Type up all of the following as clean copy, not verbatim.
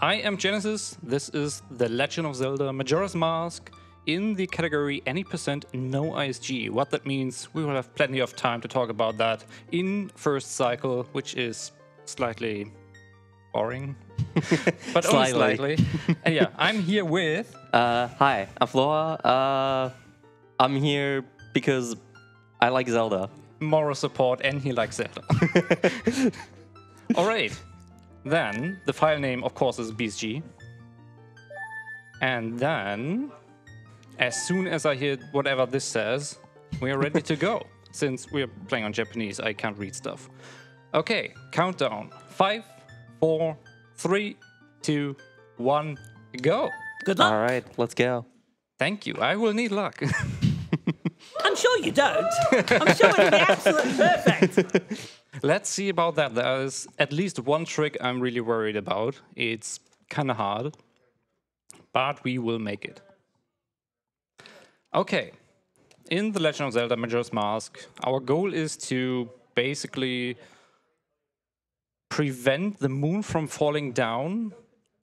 I am Genesis. This is The Legend of Zelda Majora's Mask in the category any percent no ISG. What that means, we will have plenty of time to talk about that in first cycle, which is slightly boring, but only slightly. And yeah, I'm here with... Hi, I'm Flora. I'm here because I like Zelda. Moral support, and he likes Zelda. Alright, then the file name, of course, is BSG. And then, as soon as I hear whatever this says, we are ready to go. Since we are playing on Japanese, I can't read stuff. Okay, countdown. 5, 4, 3, 2, 1, go. Good luck. All right, let's go. Thank you. I will need luck. I'm sure you don't. I'm sure it'll be absolutely perfect. Let's see about that. There is at least one trick I'm really worried about. It's kind of hard, but we will make it. Okay. In The Legend of Zelda Majora's Mask, our goal is to basically prevent the moon from falling down,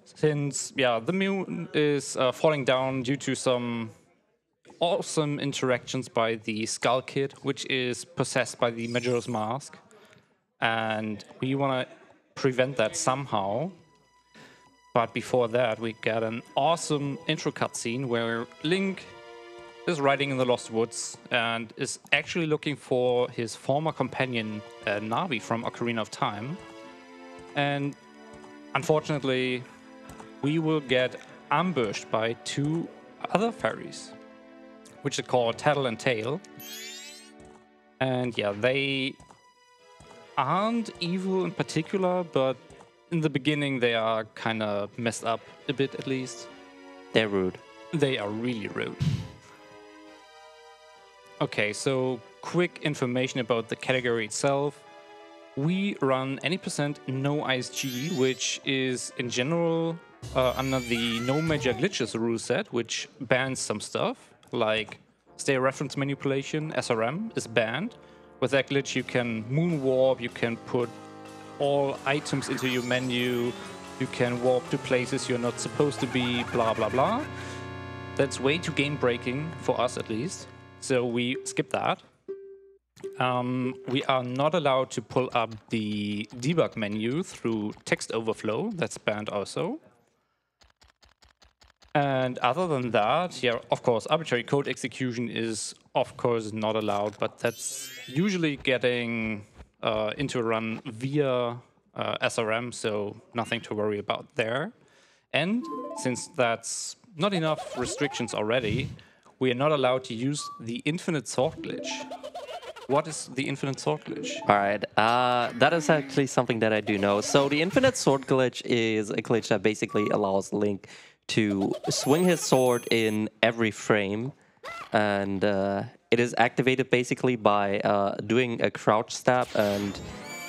since, yeah, the moon is falling down due to some awesome interactions by the Skull Kid, which is possessed by the Majora's Mask. And we want to prevent that somehow. But before that, we got an awesome intro cutscene where Link is riding in the Lost Woods and is actually looking for his former companion, Navi, from Ocarina of Time. And unfortunately, we will get ambushed by 2 other fairies, which are called Tattle and Tail. And yeah, they aren't evil in particular, but in the beginning they are kind of messed up a bit, at least. They're rude. They are really rude. Okay, so quick information about the category itself. We run any percent no ISG, which is in general under the no major glitches rule set, which bans some stuff, like state reference manipulation, SRM, is banned. With that glitch, you can moonwarp, you can put all items into your menu, you can warp to places you're not supposed to be, blah, blah, blah. That's way too game-breaking, for us at least, so we skip that. We are not allowed to pull up the debug menu through text overflow, that's banned also. And other than that, yeah, of course, arbitrary code execution is, of course, not allowed, but that's usually getting into a run via SRM, so nothing to worry about there. And since that's not enough restrictions already, we are not allowed to use the infinite sword glitch. What is the infinite sword glitch? All right, that is actually something that I do know. So the infinite sword glitch is a glitch that basically allows Link to swing his sword in every frame, and it is activated basically by doing a crouch step and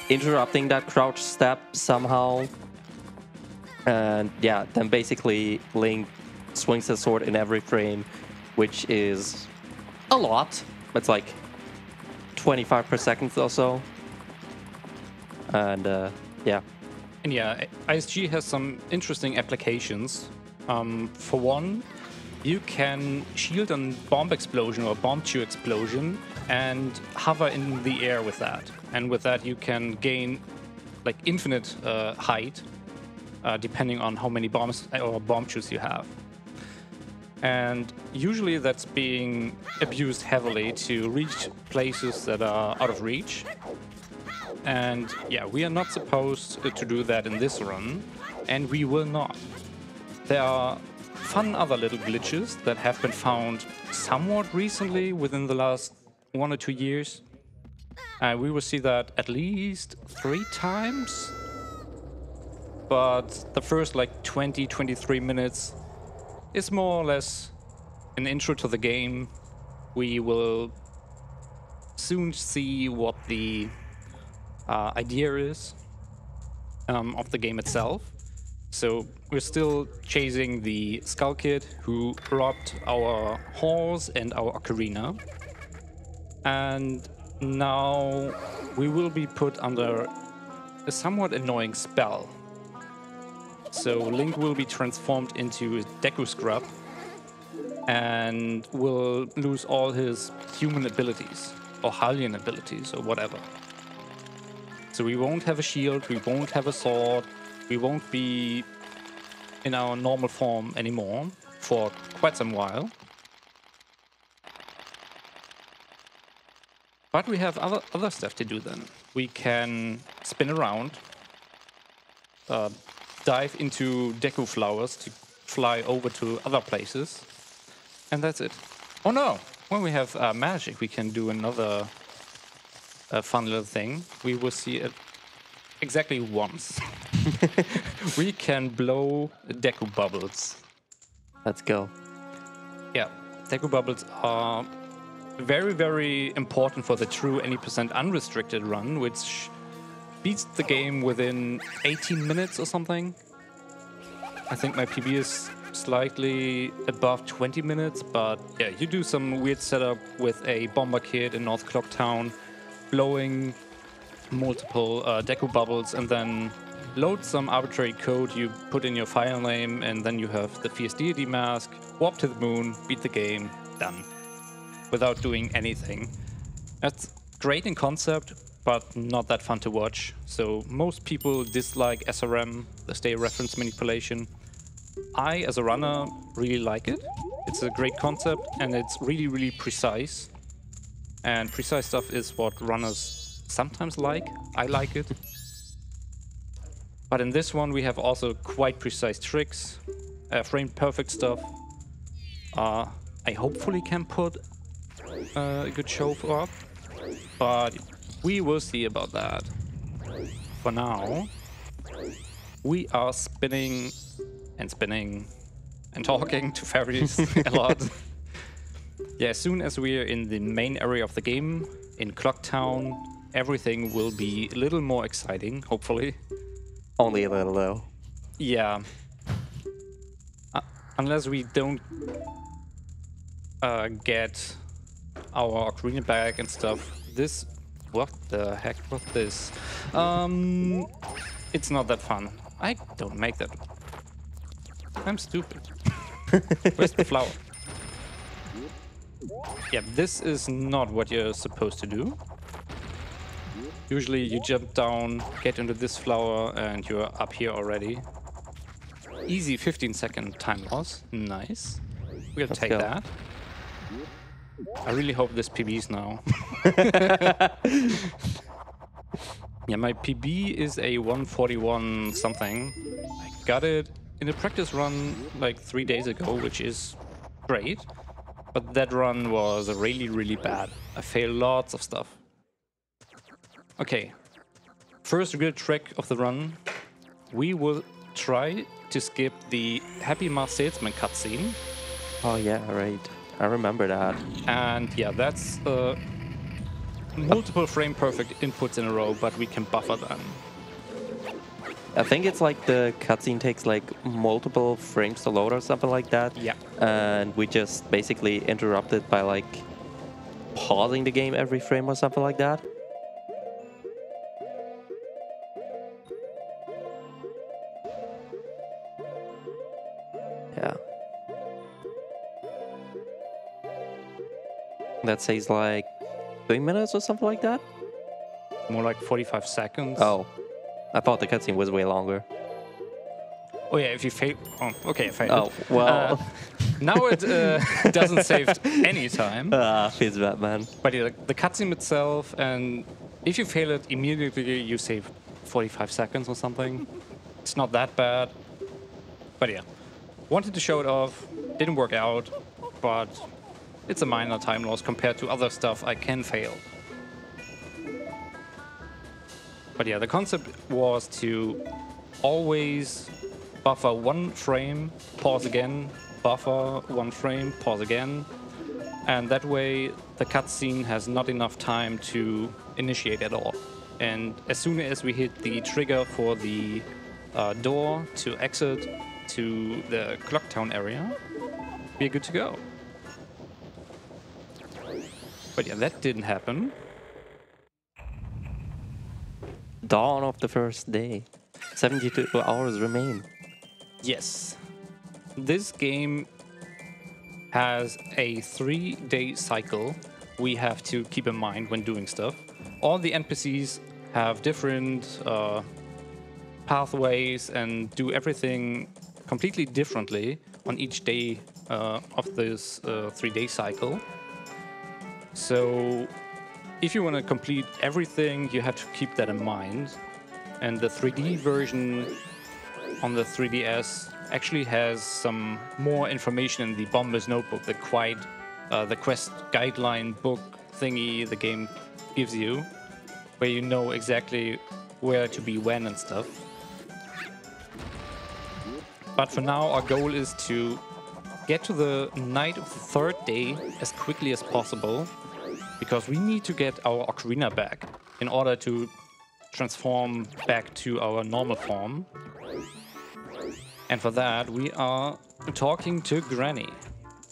interrupting that crouch step somehow. And yeah, then basically Link swings his sword in every frame, which is a lot. It's like 25 per second or so. And yeah. And yeah, ISG has some interesting applications. For one, you can shield a bomb explosion or bomb chew explosion and hover in the air with that. And with that, you can gain like infinite height, depending on how many bombs or bomb chews you have. And usually that's being abused heavily to reach places that are out of reach. And yeah, we are not supposed to do that in this run, and we will not. There are fun other little glitches that have been found somewhat recently within the last 1 or 2 years. We will see that at least 3 times. But the first like 20-23 minutes is more or less an intro to the game. We will soon see what the idea is of the game itself. So we're still chasing the Skull Kid who robbed our horse and our ocarina. And now we will be put under a somewhat annoying spell. So Link will be transformed into a Deku Scrub and will lose all his human abilities or Hylian abilities or whatever. So we won't have a shield, we won't have a sword, we won't be in our normal form anymore for quite some while. But we have other stuff to do then. We can spin around, dive into Deku flowers to fly over to other places, and that's it. Oh no! When we have magic, we can do another fun little thing. We will see it exactly once. We can blow Deku bubbles. Let's go. Yeah, Deku bubbles are very, very important for the true any % unrestricted run, which beats the game within 18 minutes or something. I think my PB is slightly above 20 minutes, but yeah, you do some weird setup with a bomber kit in North Clock Town, blowing multiple Deku bubbles, and then load some arbitrary code you put in your file name, and then you have the Fierce Deity mask, warp to the moon, beat the game, done. Without doing anything. That's great in concept, but not that fun to watch. So most people dislike SRM, the state reference manipulation. I, as a runner, really like it. It's a great concept, and it's really, really precise. And precise stuff is what runners sometimes like. I like it. But in this one, we have also quite precise tricks, frame perfect stuff. I hopefully can put a good show up, but we will see about that. For now, we are spinning and talking to fairies a lot. Yeah, as soon as we are in the main area of the game, in Clock Town, everything will be a little more exciting, hopefully. Only a little though. Yeah. Unless we don't get our ocarina back and stuff. This, what the heck was this? It's not that fun. I don't make that. I'm stupid. Where's the flower? Yeah, this is not what you're supposed to do. Usually you jump down, get into this flower, and you're up here already. Easy 15-second time loss. Nice. We'll take that. I really hope this PBs now. Yeah, my PB is a 141 something. I got it in a practice run like 3 days ago, which is great. But that run was really, really bad. I failed lots of stuff. Okay, first real trick of the run. We will try to skip the Happy Mask Salesman cutscene. Oh yeah, right. I remember that. And yeah, that's multiple frame perfect inputs in a row, but we can buffer them. I think it's like the cutscene takes like multiple frames to load or something like that. Yeah. And we just basically interrupt it by like pausing the game every frame or something like that. Yeah. That says like 3 minutes or something like that? More like 45 seconds. Oh. I thought the cutscene was way longer. Oh yeah, if you fail... Oh, okay, I failed. Oh, well... now it doesn't save any time. Feels bad, man. But yeah, the cutscene itself, and if you fail it, immediately you save 45 seconds or something. It's not that bad. But yeah, wanted to show it off. Didn't work out, but it's a minor time loss compared to other stuff I can fail. But yeah, the concept was to always buffer one frame, pause again, buffer one frame, pause again. And that way the cutscene has not enough time to initiate at all. And as soon as we hit the trigger for the door to exit to the Clocktown area, we're good to go. But yeah, that didn't happen. Dawn of the first day. 72 hours remain. Yes. This game has a 3-day cycle we have to keep in mind when doing stuff. All the NPCs have different pathways and do everything completely differently on each day of this 3-day cycle. So if you want to complete everything, you have to keep that in mind. And the 3D version on the 3DS actually has some more information in the Bomber's Notebook, the quest guideline book thingy the game gives you, where you know exactly where to be when and stuff. But for now, our goal is to get to the night of the 3rd day as quickly as possible, because we need to get our ocarina back in order to transform back to our normal form. And for that, we are talking to Granny.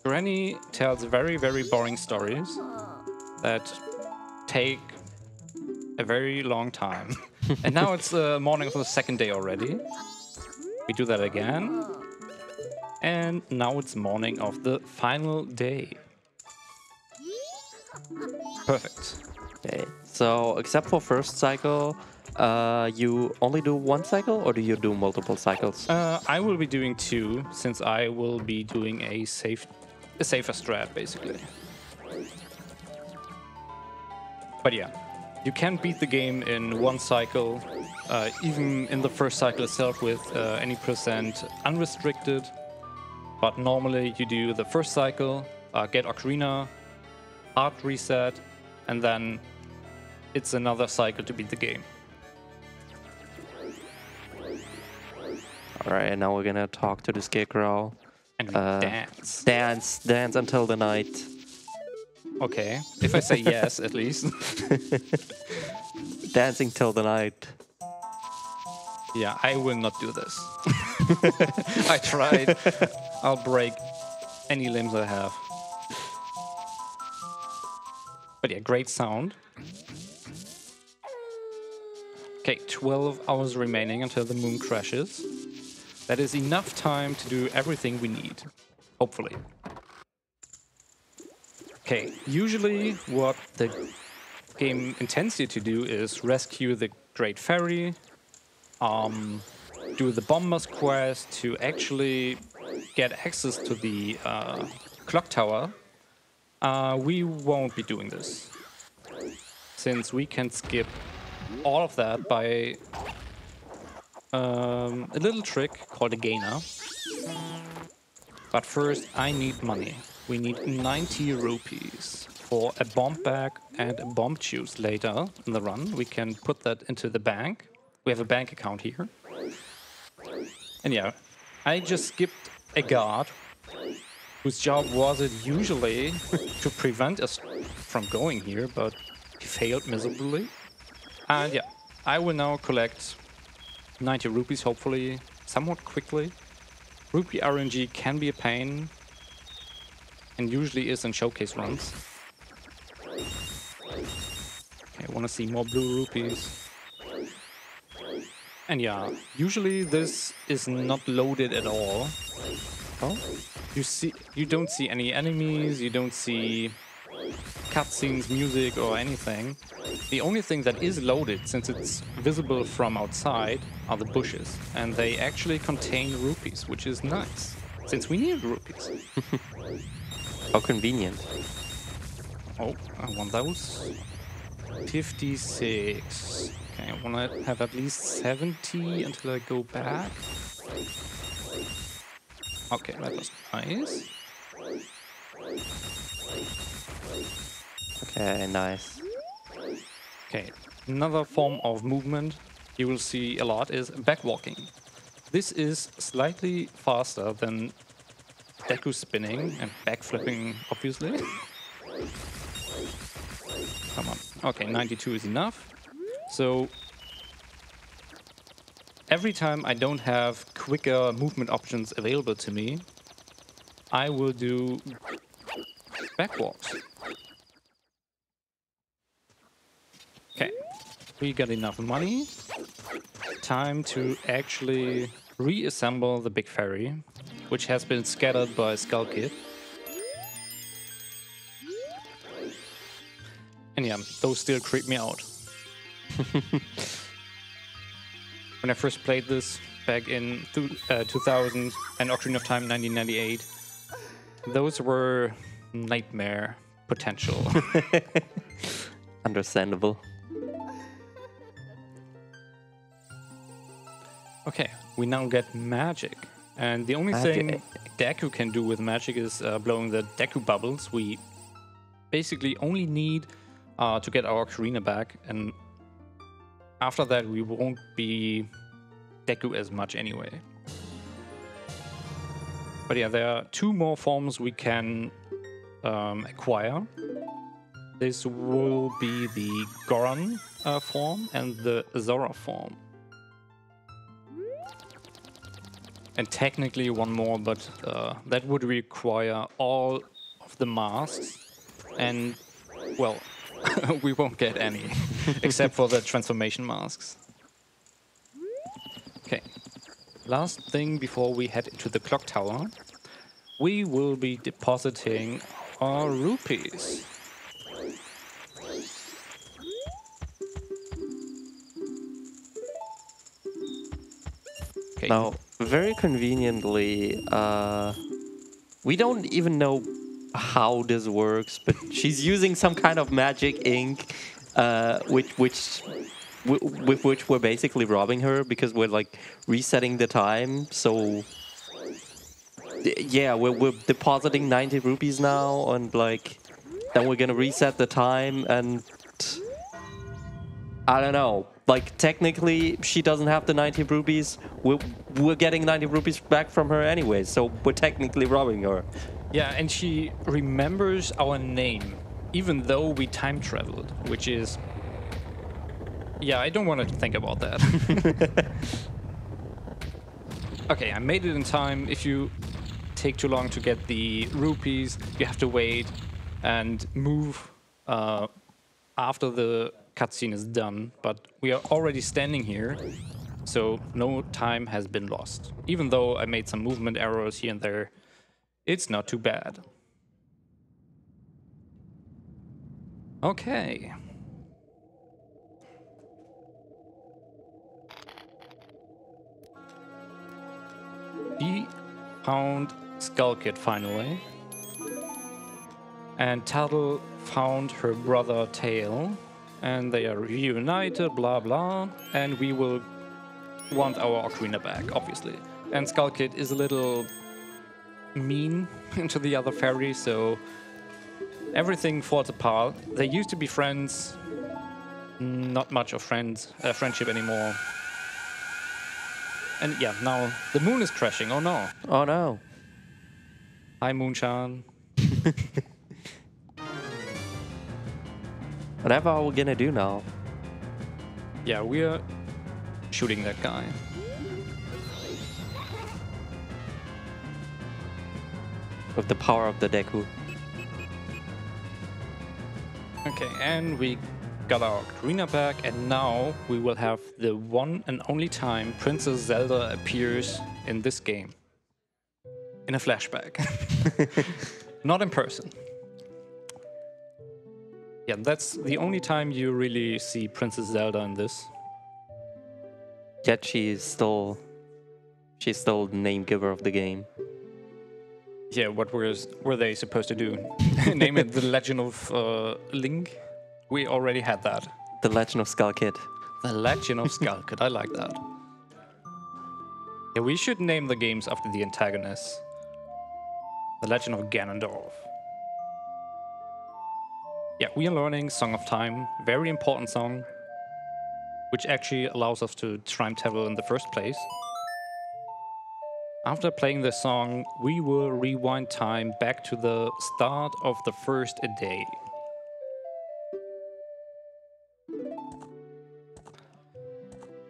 Granny tells very, very boring stories that take a very long time. And now it's the morning of the 2nd day already. We do that again. And now it's morning of the final day. Perfect. Okay. So except for first cycle, you only do one cycle, or do you do multiple cycles? I will be doing 2, since I will be doing a safer strat, basically. But yeah, you can beat the game in 1 cycle, even in the first cycle itself with any percent unrestricted. But normally you do the first cycle, get Ocarina, hard reset, and then it's another cycle to beat the game. Alright, and now we're gonna talk to the Scarecrow. And we dance. Dance until the night. Okay, if I say yes, at least. Dancing till the night. Yeah, I will not do this. I tried. I'll break any limbs I have. But yeah, great sound. Okay, 12 hours remaining until the moon crashes. That is enough time to do everything we need. Hopefully. Okay, usually what the game intends you to do is rescue the Great Fairy, do the Bomber's quest to actually get access to the clock tower. We won't be doing this, since we can skip all of that by a little trick called a gainer. But first, I need money. We need 90 rupees for a bomb bag and a bomb juice later in the run. We can put that into the bank. We have a bank account here. And yeah, I just skipped a guard whose job was it usually to prevent us from going here, but he failed miserably. And yeah, I will now collect 90 rupees, hopefully somewhat quickly. Rupee RNG can be a pain, and usually is in showcase runs. Okay, I want to see more blue rupees. And yeah, usually this is not loaded at all. Oh, you don't see any enemies, you don't see cutscenes, music, or anything. The only thing that is loaded, since it's visible from outside, are the bushes, and they actually contain rupees, which is nice, since we need rupees. How convenient. Oh, I want those. 56. Okay, I want to have at least 70 until I go back. Okay, that was nice. Okay, nice. Okay, another form of movement you will see a lot is backwalking. This is slightly faster than Deku spinning and backflipping, obviously. Come on. Okay, 92 is enough. So every time I don't have quicker movement options available to me, I will do backwalks. Okay, we got enough money. Time to actually reassemble the big ferry, which has been scattered by Skull Kid. And yeah, those still creep me out. When I first played this back in 2000 and Ocarina of Time 1998, those were nightmare potential. Understandable. Okay, we now get magic. And the only thing Deku can do with magic is blowing the Deku bubbles. We basically only need to get our Ocarina back, and after that we won't be Deku as much anyway. But yeah, there are 2 more forms we can acquire. This will be the Goron form and the Zora form. And technically 1 more, but that would require all of the masks. And, well, we won't get any, except for the transformation masks. Okay, last thing before we head into the clock tower, we will be depositing our rupees. Okay. Now, very conveniently, we don't even know how this works, but she's using some kind of magic ink, with which we're basically robbing her because we're like resetting the time. So yeah, we're depositing 90 rupees now, and like then we're gonna reset the time, and I don't know. Like technically, she doesn't have the 90 rupees. We're getting 90 rupees back from her anyway, so we're technically robbing her. Yeah, and she remembers our name, even though we time traveled, which is... Yeah, I don't want to think about that. Okay, I made it in time. If you take too long to get the rupees, you have to wait and move after the cutscene is done. But we are already standing here, so no time has been lost. Even though I made some movement errors here and there, it's not too bad. Okay. We found Skull Kid finally. And Tattle found her brother Tail. And they are reunited, blah blah. And we will want our Ocarina back, obviously. And Skull Kid is a little mean to the other fairy, so everything falls apart. They used to be friends, not much of friendship anymore. And yeah, now the moon is crashing. Oh no. Oh no. Hi, Moon-chan. Whatever are we gonna do now? Yeah, we're shooting that guy. With the power of the Deku. Okay, and we got our Ocarina back, and now we will have the one and only time Princess Zelda appears in this game. In a flashback. Not in person. Yeah, that's the only time you really see Princess Zelda in this. Yet she's still the name giver of the game. Yeah, what were they supposed to do? Name it The Legend of Link? We already had that. The Legend of Skull Kid. The Legend of Skull Kid, I like that. Yeah, we should name the games after the antagonists. The Legend of Ganondorf. Yeah, we are learning Song of Time, very important song, which actually allows us to time travel in the first place. After playing this song, we will rewind time back to the start of the first day.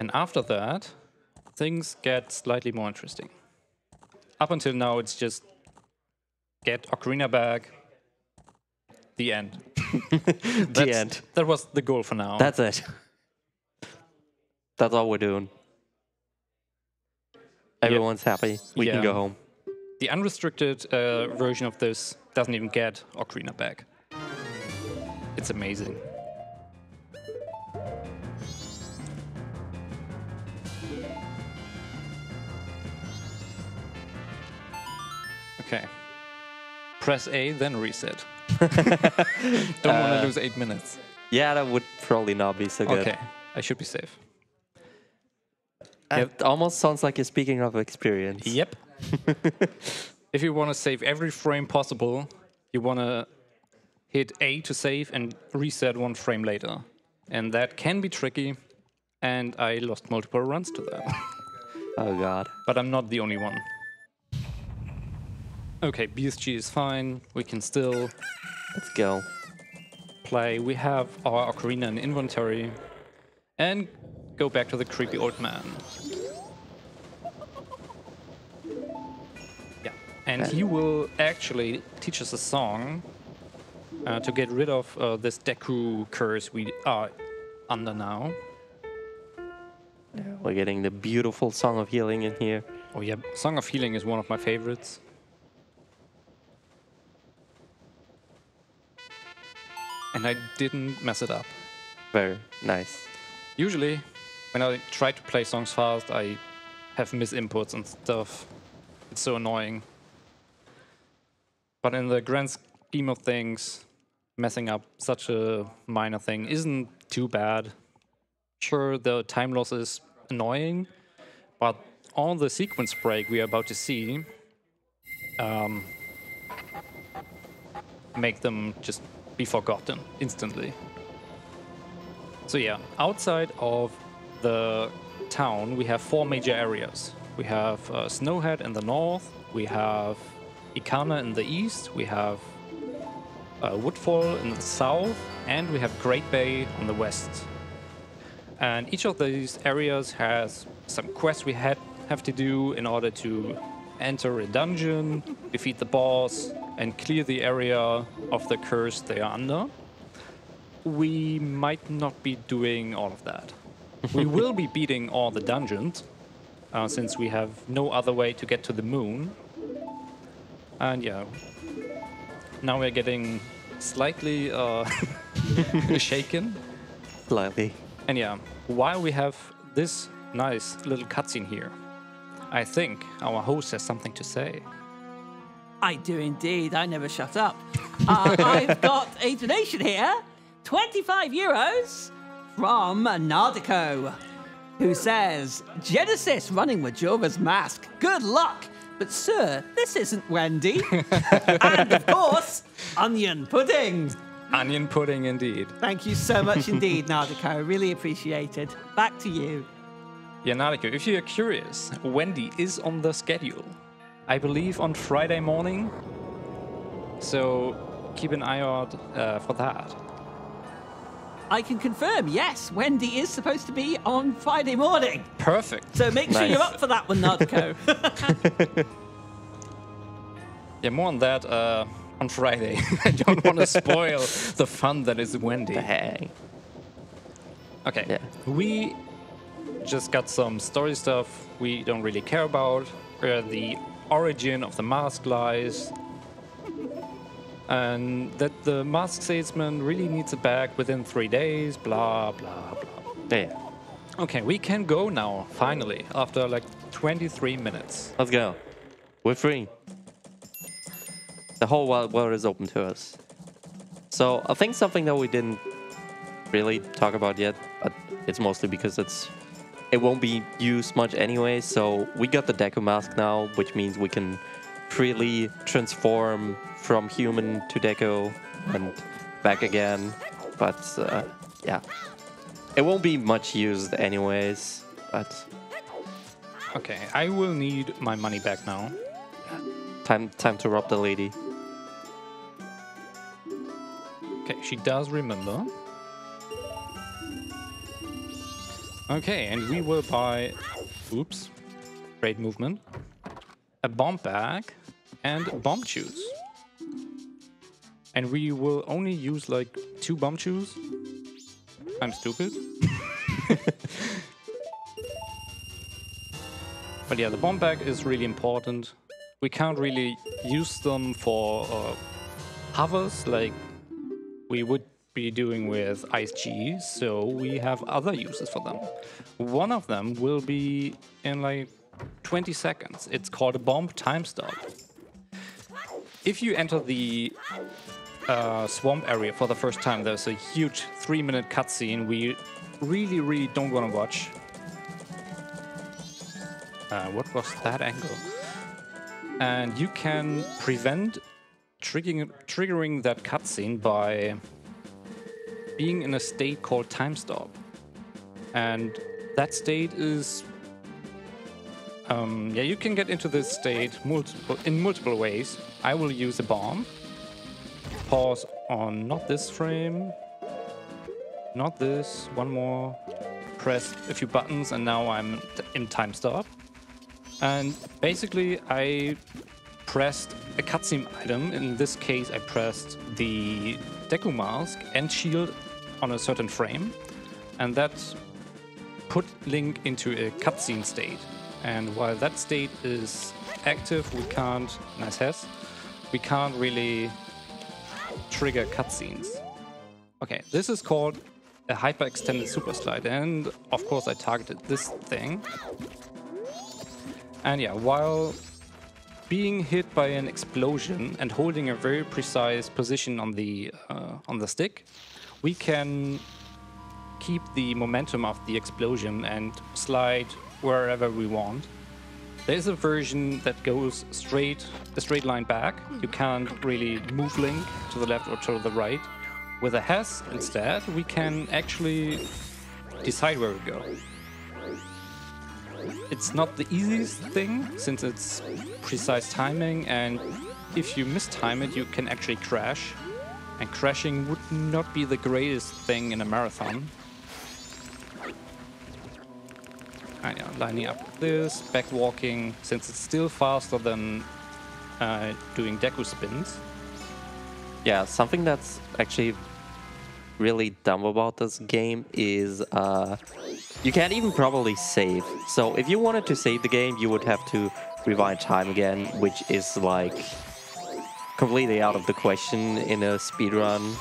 And after that, things get slightly more interesting. Up until now, it's just get Ocarina back, the end. The end. That was the goal for now. That's it. That's all we're doing. Everyone's happy. We can Yeah. go home. The unrestricted version of this doesn't even get Ocarina back. It's amazing. Okay. Press A, then reset. Don't want to lose 8 minutes. Yeah, that would probably not be so good. Okay, I should be safe. It almost sounds like you're speaking of experience. Yep. If you want to save every frame possible, you want to hit A to save and reset 1 frame later. And that can be tricky, and I lost multiple runs to that. Oh god. But I'm not the only one. Okay, BSG is fine. We can still Let's go. play. We have our Ocarina in inventory. And go back to the creepy old man. Yeah, and he will actually teach us a song to get rid of this Deku curse we are under now. We're getting the beautiful Song of Healing in here. Oh yeah, Song of Healing is one of my favorites. And I didn't mess it up. Very nice. Usually, when I try to play songs fast, I have misinputs and stuff. It's so annoying. But in the grand scheme of things, messing up such a minor thing isn't too bad. Sure, the time loss is annoying, but on the sequence break we are about to see, make them just be forgotten instantly. So yeah, outside of the town we have 4 major areas. We have Snowhead in the north, we have Ikana in the east, we have Woodfall in the south, and we have Great Bay on the west. And each of these areas has some quests we have to do in order to enter a dungeon, defeat the boss, and clear the area of the curse they are under. We might not be doing all of that. We will be beating all the dungeons, since we have no other way to get to the moon. And yeah, now we're getting slightly shaken. Slightly. And yeah, while we have this nice little cutscene here, I think our host has something to say. I do indeed. I never shut up. I've got a donation here, 25 euros from Nardico, who says, Genesis running Majora's Mask. Good luck. But sir, this isn't Wendy. And of course, onion pudding. Onion pudding indeed. Thank you so much indeed, Nardico. Really appreciate it. Back to you. Yeah, Nariko, if you're curious, Wendy is on the schedule. I believe on Friday morning. So keep an eye out for that. I can confirm, yes, Wendy is supposed to be on Friday morning. Perfect. So make sure you're up for that one, Nardico. Yeah, more on that on Friday. I don't want to spoil the fun that is Wendy. Dang. Okay, Yeah. we just got some story stuff we don't really care about, where the origin of the mask lies, and that the mask salesman really needs it back within 3 days, blah, blah, blah. Yeah. Okay, we can go now, finally, after like 23 minutes. Let's go. We're free. The whole wide world is open to us. So I think something that we didn't really talk about yet, but it's mostly because it won't be used much anyway. So we got the Deku mask now, which means we can freely transform from human to Deku and back again. But yeah, it won't be much used anyways. But Okay, I will need my money back now. time to rob the lady. Okay, she does remember. Okay, and we will buy, oops, great movement, a bomb bag and bomb shoes. And we will only use like 2 bomb shoes. I'm stupid. But yeah, the bomb bag is really important. We can't really use them for hovers like we would be doing with ISG, so we have other uses for them. One of them will be in like 20 seconds. It's called a bomb time stop. If you enter the swamp area for the first time, there's a huge 3-minute cutscene we really don't want to watch. What was that angle? And you can prevent triggering that cutscene by being in a state called time stop. And that state is... yeah, you can get into this state in multiple ways. I will use a bomb. Pause on not this frame. Not this. One more. Press a few buttons and now I'm in time stop. And basically I pressed a cutscene item. In this case I pressed the Deku Mask and Shield on a certain frame. And that put Link into a cutscene state. And while that state is active, we can't... Nice has. We can't really trigger cutscenes. Okay, this is called a hyper-extended super slide. And of course I targeted this thing. And yeah, while being hit by an explosion and holding a very precise position on the stick, we can keep the momentum of the explosion and slide wherever we want. There's a version that goes a straight line back. You can't really move Link to the left or to the right. With a HES instead, we can actually decide where we go. It's not the easiest thing, since it's precise timing, and if you mistime it, you can actually crash. And crashing would not be the greatest thing in a marathon. Yeah, lining up with this, back walking, since it's still faster than doing Deku spins. Yeah, something that's actually really dumb about this game is you can't even probably save. So if you wanted to save the game, you would have to rewind time again, which is like completely out of the question in a speedrun.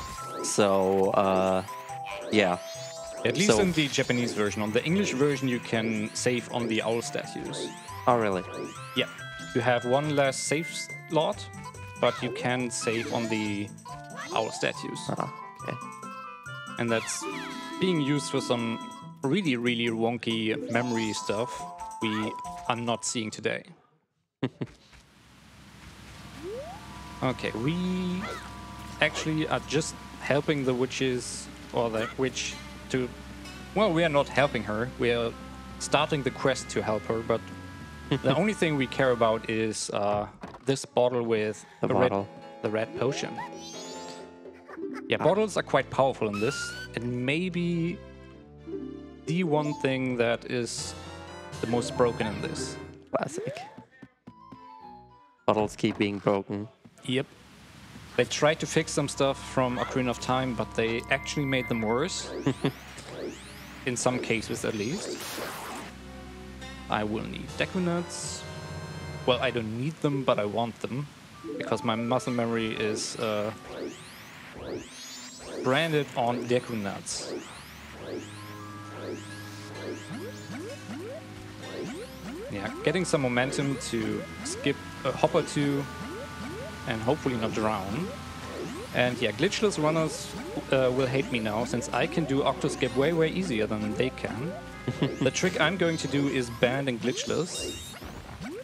So yeah. At least in the Japanese version. On the English version you can save on the owl statues. Oh really? Yeah. You have one less save slot, but you can save on the owl statues. Ah, okay. And that's being used for some really wonky memory stuff we are not seeing today. Okay, we actually are just helping the witches, or the witch to... Well, we are not helping her, we are starting the quest to help her, but the only thing we care about is this bottle with the red potion. Yeah, bottles are quite powerful in this, and maybe the one thing that is the most broken in this. Classic. Bottles keep being broken. Yep. They tried to fix some stuff from Ocarina of Time, but they actually made them worse. In some cases, at least. I will need Deku Nuts. Well, I don't need them, but I want them. Because my muscle memory is branded on Deku Nuts. Yeah, getting some momentum to skip a hop or two and hopefully not drown. And yeah, glitchless runners will hate me now, since I can do octoskip way easier than they can. The trick I'm going to do is banned in glitchless,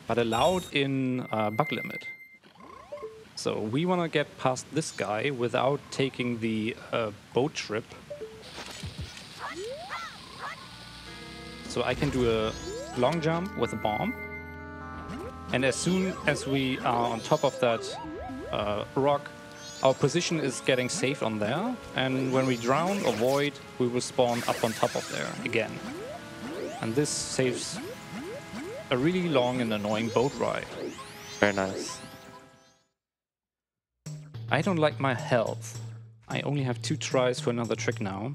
but allowed in bug limit. So we want to get past this guy without taking the boat trip. So I can do a long jump with a bomb. And as soon as we are on top of that rock, our position is getting safe on there. And when we drown or void, we will spawn up on top of there again. And this saves a really long and annoying boat ride. Very nice. I don't like my health. I only have 2 tries for another trick now.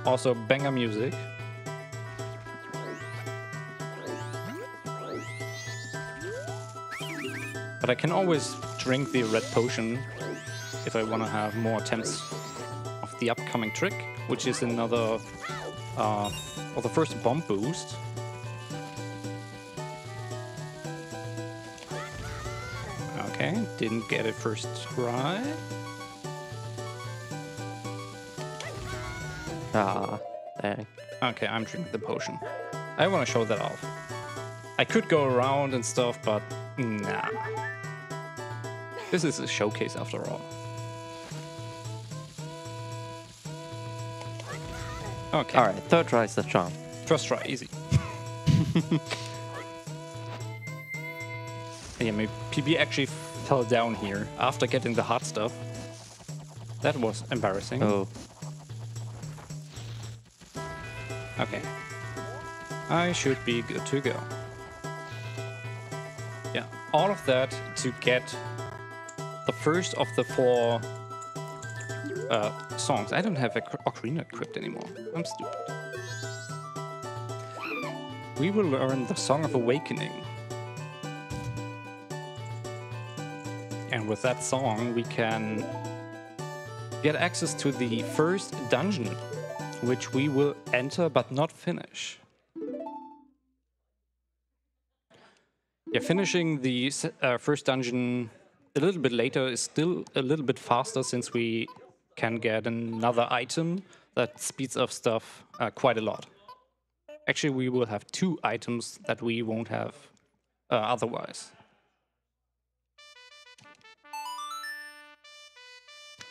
Also banger music. But I can always drink the red potion if I want to have more attempts of the upcoming trick, which is another, or the first bomb boost. Okay, didn't get it first try. Ah, dang. Okay, I'm drinking the potion. I want to show that off. I could go around and stuff, but nah. This is a showcase after all. Okay. All right, third try is the charm. First try, easy. Yeah, maybe PB actually fell down here after getting the hot stuff. That was embarrassing. Oh. Okay. I should be good to go. Yeah, all of that to get the first of the 4 songs. I don't have Ocarina equipped anymore. I'm stupid. We will learn the Song of Awakening. And with that song, we can get access to the first dungeon, which we will enter but not finish. Yeah, finishing the first dungeon a little bit later is still a little bit faster, since we can get another item that speeds up stuff quite a lot. Actually, we will have 2 items that we won't have otherwise.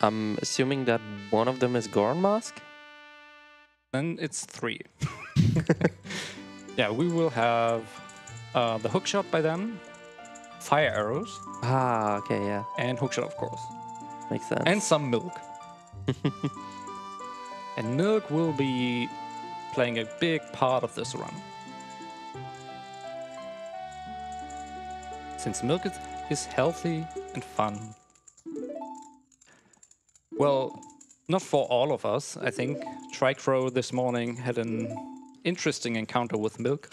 I'm assuming that one of them is Goron Mask? Then it's 3. Yeah, we will have the hookshot by then, fire arrows, Ah, okay, yeah. and hookshot, of course. Makes sense. And some milk. And milk will be playing a big part of this run. Since milk is healthy and fun. Well, not for all of us, I think. Tricrow this morning had an interesting encounter with milk.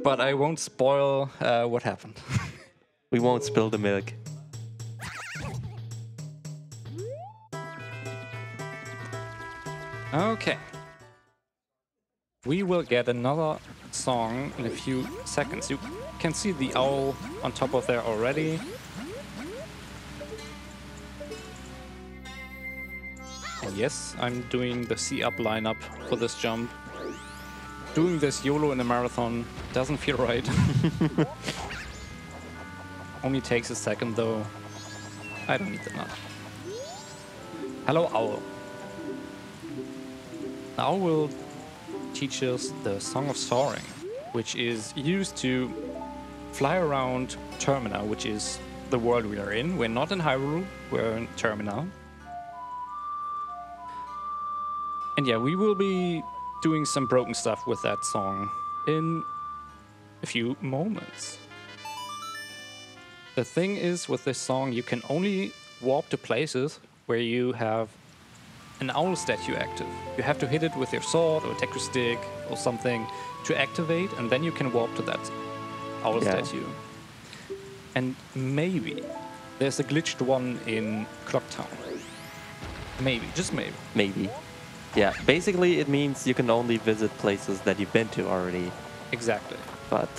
But I won't spoil what happened. We won't spill the milk. Okay. We will get another song in a few seconds. You can see the owl on top of there already. And yes, I'm doing the C-up lineup for this jump. Doing this YOLO in a marathon doesn't feel right. Only takes a second though. I don't need the nut. Hello, owl. The owl will teach us the Song of Soaring, which is used to fly around Termina, which is the world we are in. We're not in Hyrule, we're in Termina. And yeah, we will be doing some broken stuff with that song in a few moments. The thing is, with this song, you can only warp to places where you have an owl statue active. You have to hit it with your sword or Deku stick or something to activate, and then you can warp to that owl statue. And maybe there's a glitched one in Clock Town. Maybe, just maybe. Maybe. Yeah, basically it means you can only visit places that you've been to already. Exactly. But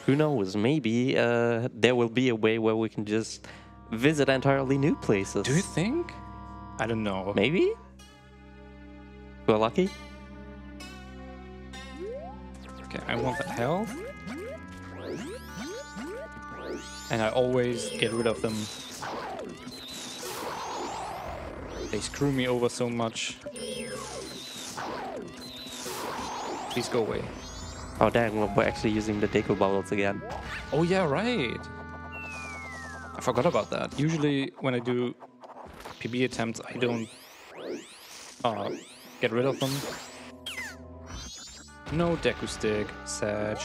who knows, maybe there will be a way where we can just visit entirely new places. Do you think? I don't know. Maybe? We're lucky? Okay, I want that health. And I always get rid of them. They screw me over so much. Please go away. Oh dang, we're actually using the Deku bubbles again. Oh yeah, right. I forgot about that. Usually when I do PB attempts, I don't get rid of them. No Deku stick, Sag.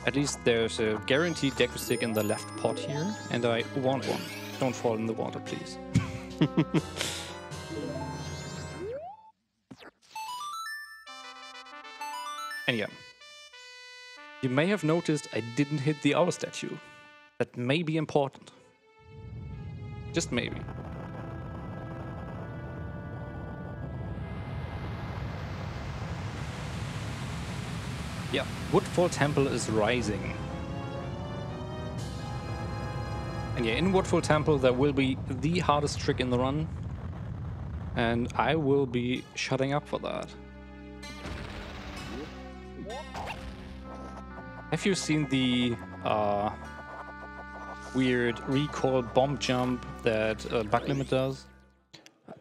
At least there's a guaranteed Deku stick in the left pot here, and I want one. Don't fall in the water, please. And yeah, you may have noticed I didn't hit the owl statue. That may be important. Just maybe. Yeah, Woodfall Temple is rising. And yeah, in Woodfall Temple there will be the hardest trick in the run. And I will be shutting up for that. Have you seen the weird recoil bomb jump that Bug Limit does?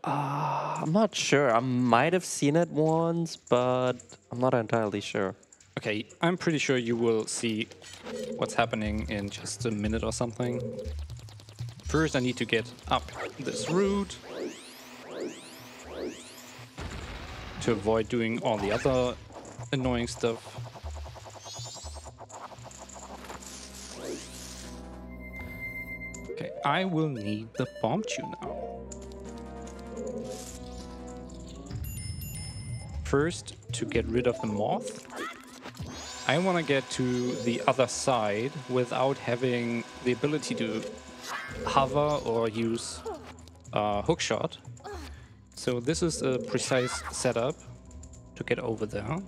I'm not sure. I might have seen it once, but I'm not entirely sure. Okay, I'm pretty sure you will see what's happening in just a minute or something. First, I need to get up this route to avoid doing all the other annoying stuff. Okay, I will need the bomb tune now. First, to get rid of the moth, I want to get to the other side without having the ability to hover or use hookshot. So this is a precise setup to get over there.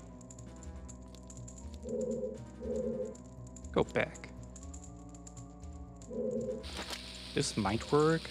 Go back. This might work.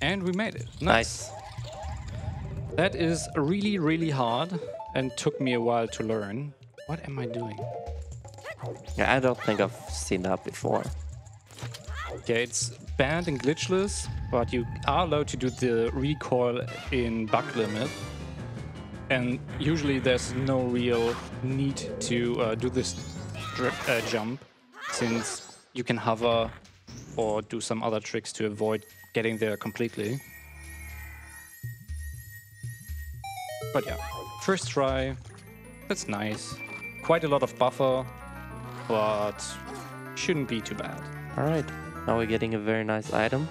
And we made it. Nice. That is really, really hard and took me a while to learn. What am I doing? Yeah, I don't think I've seen that before. Yeah, it's banned and glitchless, but you are allowed to do the recoil in Bug Limit. And usually there's no real need to do this jump, since you can hover or do some other tricks to avoid getting there completely. But yeah, first try, that's nice. Quite a lot of buffer, but shouldn't be too bad. Alright, now we're getting a very nice item.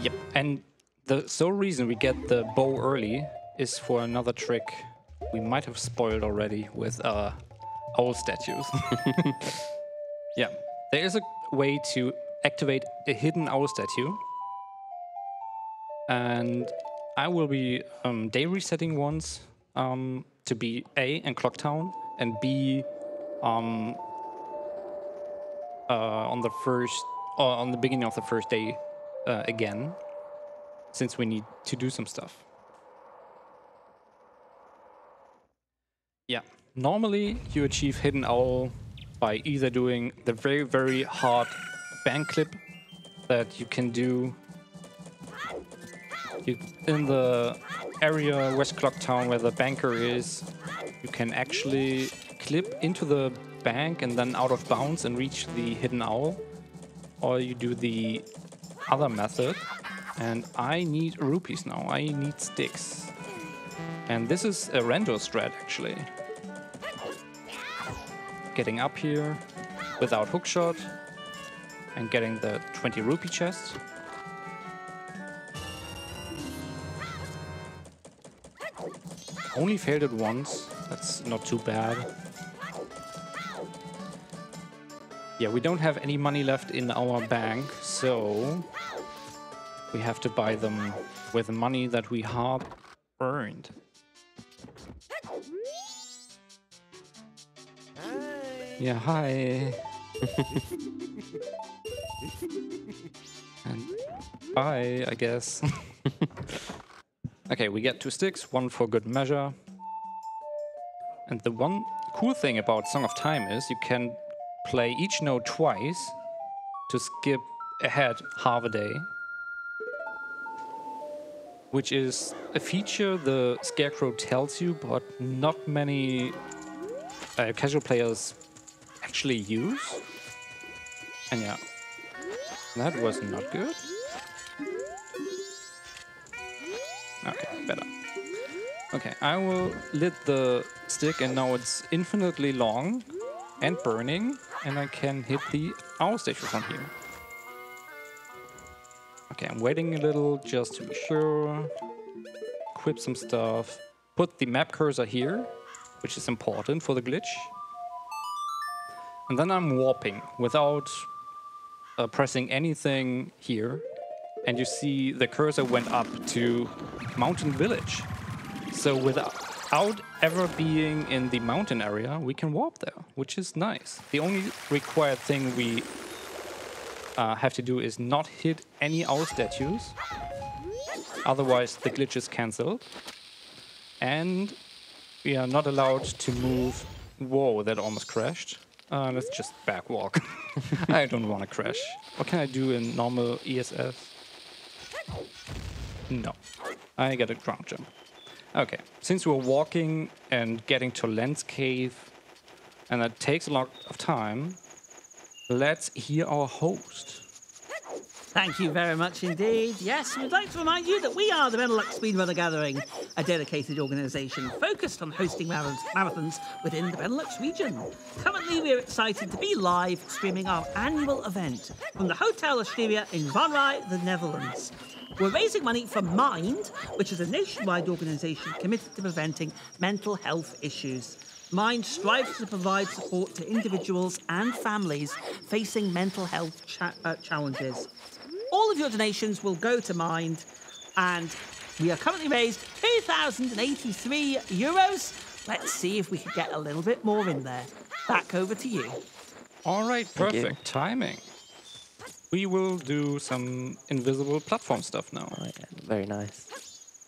Yep, and the sole reason we get the bow early is for another trick we might have spoiled already with owl statues. Yeah, there is a way to activate a hidden owl statue. And I will be day resetting once to be A in Clock Town and B on the first or on the beginning of the first day again, since we need to do some stuff. Yeah, normally you achieve Hidden Owl by either doing the very, very hard bank clip that you can do in the area West Clock Town where the banker is. You can actually clip into the bank and then out of bounds and reach the Hidden Owl. Or you do the other method. And I need rupees now. I need sticks. And this is a rando strat actually. Getting up here without hookshot and getting the 20 rupee chest. Only failed it once. That's not too bad. Yeah, we don't have any money left in our bank, so we have to buy them with the money that we hard earned. Yeah, hi. And bye, I guess. Okay, we get 2 sticks, 1 for good measure. And the one cool thing about Song of Time is you can play each note twice to skip ahead half a day. which is a feature the Scarecrow tells you, but not many casual players actually use. And yeah, that was not good. Okay, better. Okay, I will lit the stick and now it's infinitely long and burning, and I can hit the owl station from here. Okay, I'm waiting a little just to be sure. Equip some stuff. Put the map cursor here, which is important for the glitch. And then I'm warping without pressing anything here. And you see the cursor went up to Mountain Village. So without ever being in the mountain area, we can warp there, which is nice. The only required thing we have to do is not hit any owl statues. Otherwise, the glitch is cancelled. And we are not allowed to move. Whoa, that almost crashed. Let's just back walk. I don't want to crash. What can I do in normal ESS? No. I get a ground jump. Okay, since we're walking and getting to Lens Cave, and that takes a lot of time, let's hear our host. Thank you very much indeed. Yes, we'd like to remind you that we are the Benelux Speedrunner Gathering, a dedicated organisation focused on hosting marathons within the Benelux region. Currently, we're excited to be live streaming our annual event from the Hotel Asteria in Van Rij, the Netherlands. We're raising money for Mind, which is a nationwide organisation committed to preventing mental health issues. Mind strives to provide support to individuals and families facing mental health challenges. All of your donations will go to Mind, and we are currently raised €2,083. Let's see if we can get a little bit more in there. Back over to you. All right, perfect timing. We will do some invisible platform stuff now. Oh, yeah, very nice.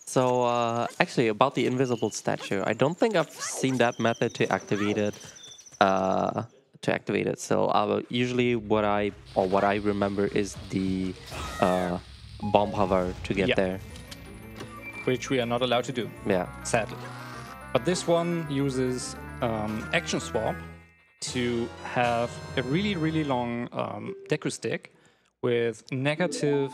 So actually, about the invisible statue, I don't think I've seen that method to activate it. So usually, what I remember is the bomb hover to get there, which we are not allowed to do. Yeah, sadly. But this one uses action swap to have a really, really long deku stick with negative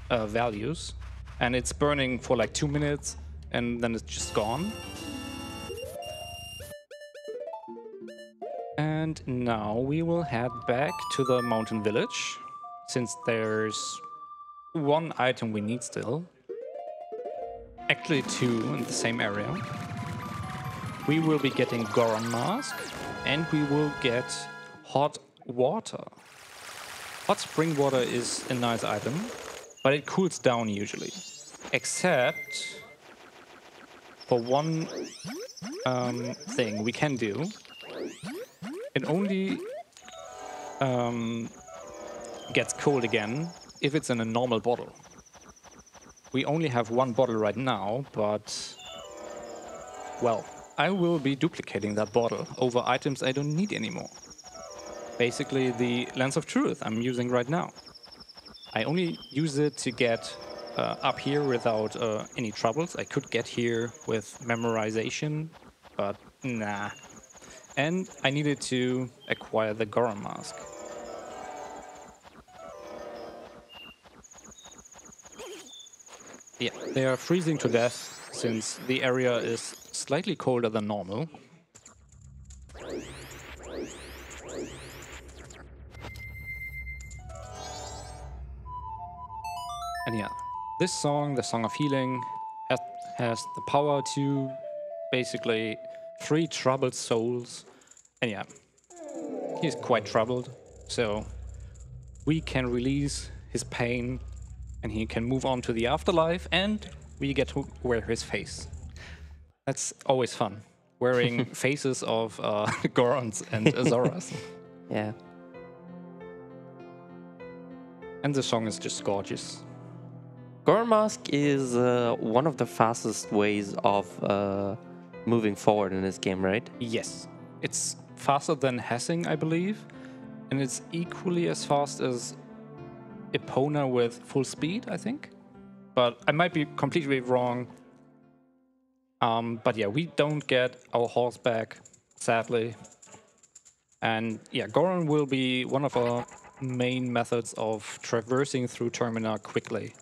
values, and it's burning for like 2 minutes, and then it's just gone. And now we will head back to the mountain village, since there's one item we need still. Actually 2 in the same area. We will be getting Goron Mask, and we will get hot water. Hot spring water is a nice item, but it cools down usually. Except for one thing we can do. It only gets cold again if it's in a normal bottle. We only have one bottle right now, but well, I will be duplicating that bottle over items I don't need anymore. Basically the Lens of Truth I'm using right now. I only use it to get up here without any troubles. I could get here with memorization, but nah. And I needed to acquire the Goron Mask. Yeah, they are freezing to death since the area is slightly colder than normal. And yeah, this song, the Song of Healing, has the power to basically free troubled souls. And yeah, he's quite troubled, so we can release his pain and he can move on to the afterlife, and we get to wear his face. That's always fun, wearing faces of Gorons and Azoras. Yeah. And the song is just gorgeous. Goron Mask is one of the fastest ways of moving forward in this game, right? Yes. It's faster than Hessing, I believe. And it's equally as fast as Epona with full speed, I think. But I might be completely wrong. But yeah, we don't get our horse back, sadly. And yeah, Goron will be one of our main methods of traversing through Termina quickly.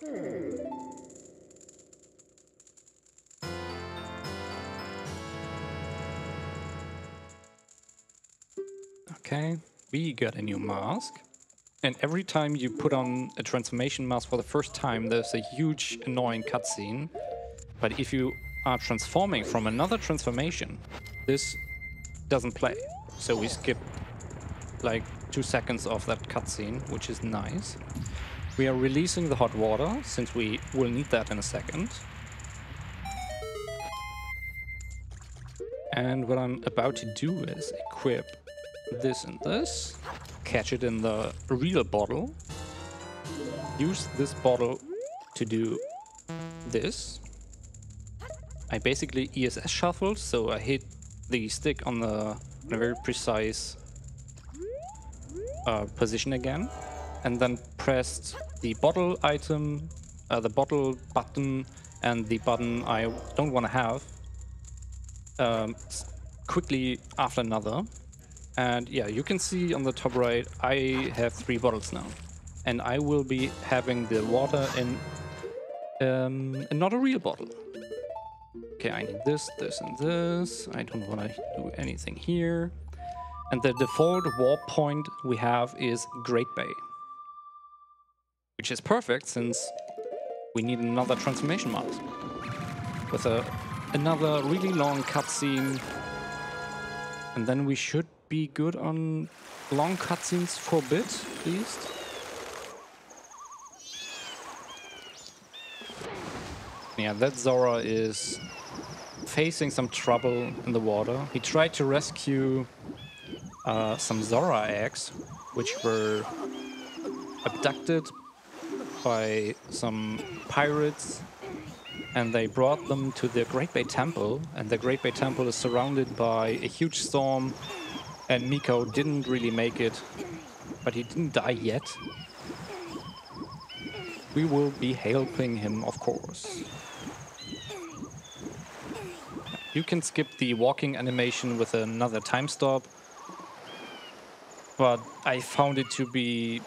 Okay, we got a new mask. And every time you put on a transformation mask for the first time, there's a huge annoying cutscene. But if you are transforming from another transformation, this doesn't play. So we skip like 2 seconds of that cutscene, which is nice. We are releasing the hot water, since we will need that in a second. And what I'm about to do is equip this and this, catch it in the real bottle, use this bottle to do this. I basically ESS shuffled, so I hit the stick on a very precise position again, and then pressed the bottle item, the bottle button, and the button I don't want to have quickly after another. And yeah, you can see on the top right, I have 3 bottles now, and I will be having the water in not a real bottle. Okay, I need this, this, and this. I don't want to do anything here. And the default warp point we have is Great Bay, which is perfect since we need another transformation mask with another really long cutscene, and then we should be good on long cutscenes for a bit, at least. Yeah, that Zora is facing some trouble in the water. He tried to rescue some Zora eggs, which were abducted by some pirates, and they brought them to the Great Bay Temple, and the Great Bay Temple is surrounded by a huge storm, and Miko didn't really make it, but he didn't die yet. We will be helping him, of course. You can skip the walking animation with another time stop, but I found it to be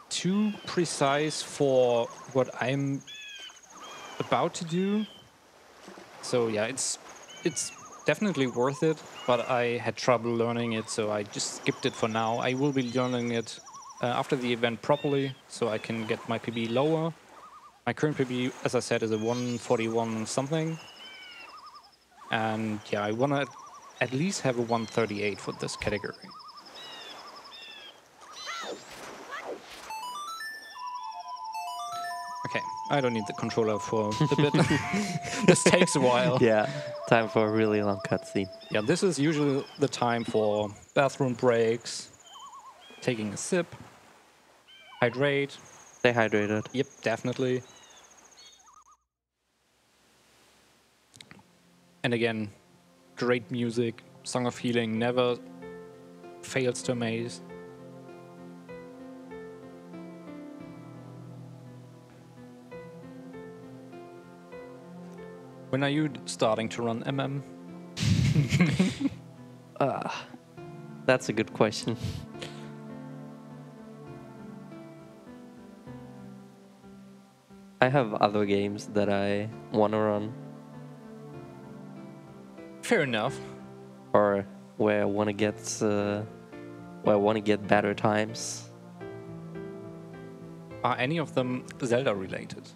too precise for what I'm about to do. So yeah, it's definitely worth it, but I had trouble learning it, so I just skipped it for now. I will be learning it after the event properly, so I can get my PB lower. My current PB, as I said, is a 141 something. And yeah, I want to at least have a 138 for this category. Okay, I don't need the controller for a bit. This takes a while. Yeah, time for a really long cutscene. Yeah, this is usually the time for bathroom breaks, taking a sip, hydrate. Stay hydrated. Yep, definitely. And again, great music. Song of Healing never fails to amaze. When are you starting to run MM? That's a good question. I have other games that I want to run, Fair enough. or where I want to get better times. Are any of them Zelda related?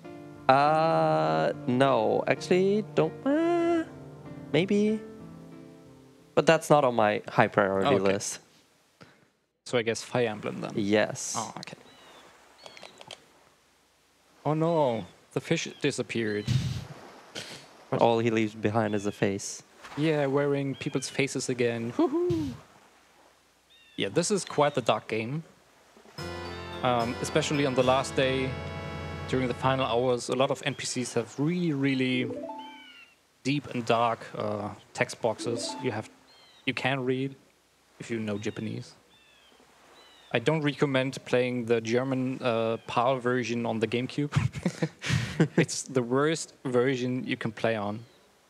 No, actually, don't. Maybe, but that's not on my high priority Okay. list. So I guess Fire Emblem then. Yes. Oh, okay. Oh no, the fish disappeared. All he leaves behind is a face. Yeah, wearing people's faces again. Woohoo! Yeah, this is quite the dark game. Especially on the last day, during the final hours, a lot of NPCs have really, really deep and dark text boxes you can read if you know Japanese. I don't recommend playing the German PAL version on the GameCube. It's the worst version you can play on.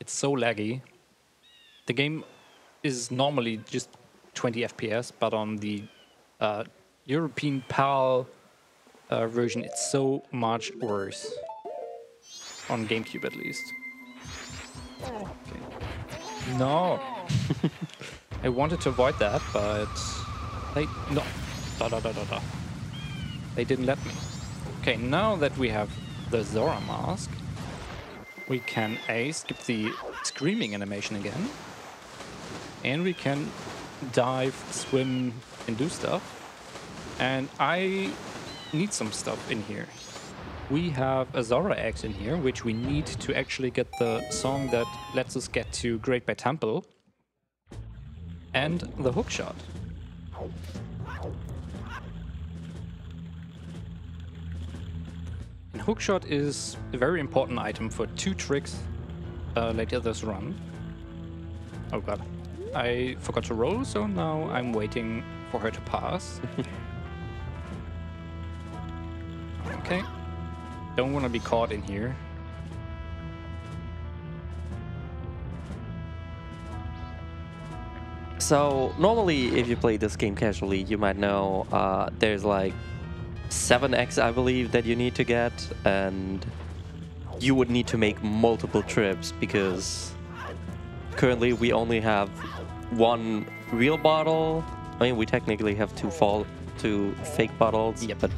It's so laggy. The game is normally just 20 FPS, but on the European PAL version, it's so much worse. On GameCube, at least. Okay. No! I wanted to avoid that, but they... No! They didn't let me. Okay, now that we have the Zora mask, we can skip the screaming animation again. And we can dive, swim, and do stuff. And I need some stuff in here. We have a Zora X in here, which we need to actually get the song that lets us get to Great Bay Temple. And the hookshot. And hookshot is a very important item for 2 tricks later this run. Oh god. I forgot to roll, so now I'm waiting for her to pass. Okay. Don't want to be caught in here. So normally if you play this game casually, you might know there's like 7x, I believe, that you need to get, and you would need to make multiple trips because currently we only have 1 real bottle. I mean, we technically have 2 fake bottles, yep. But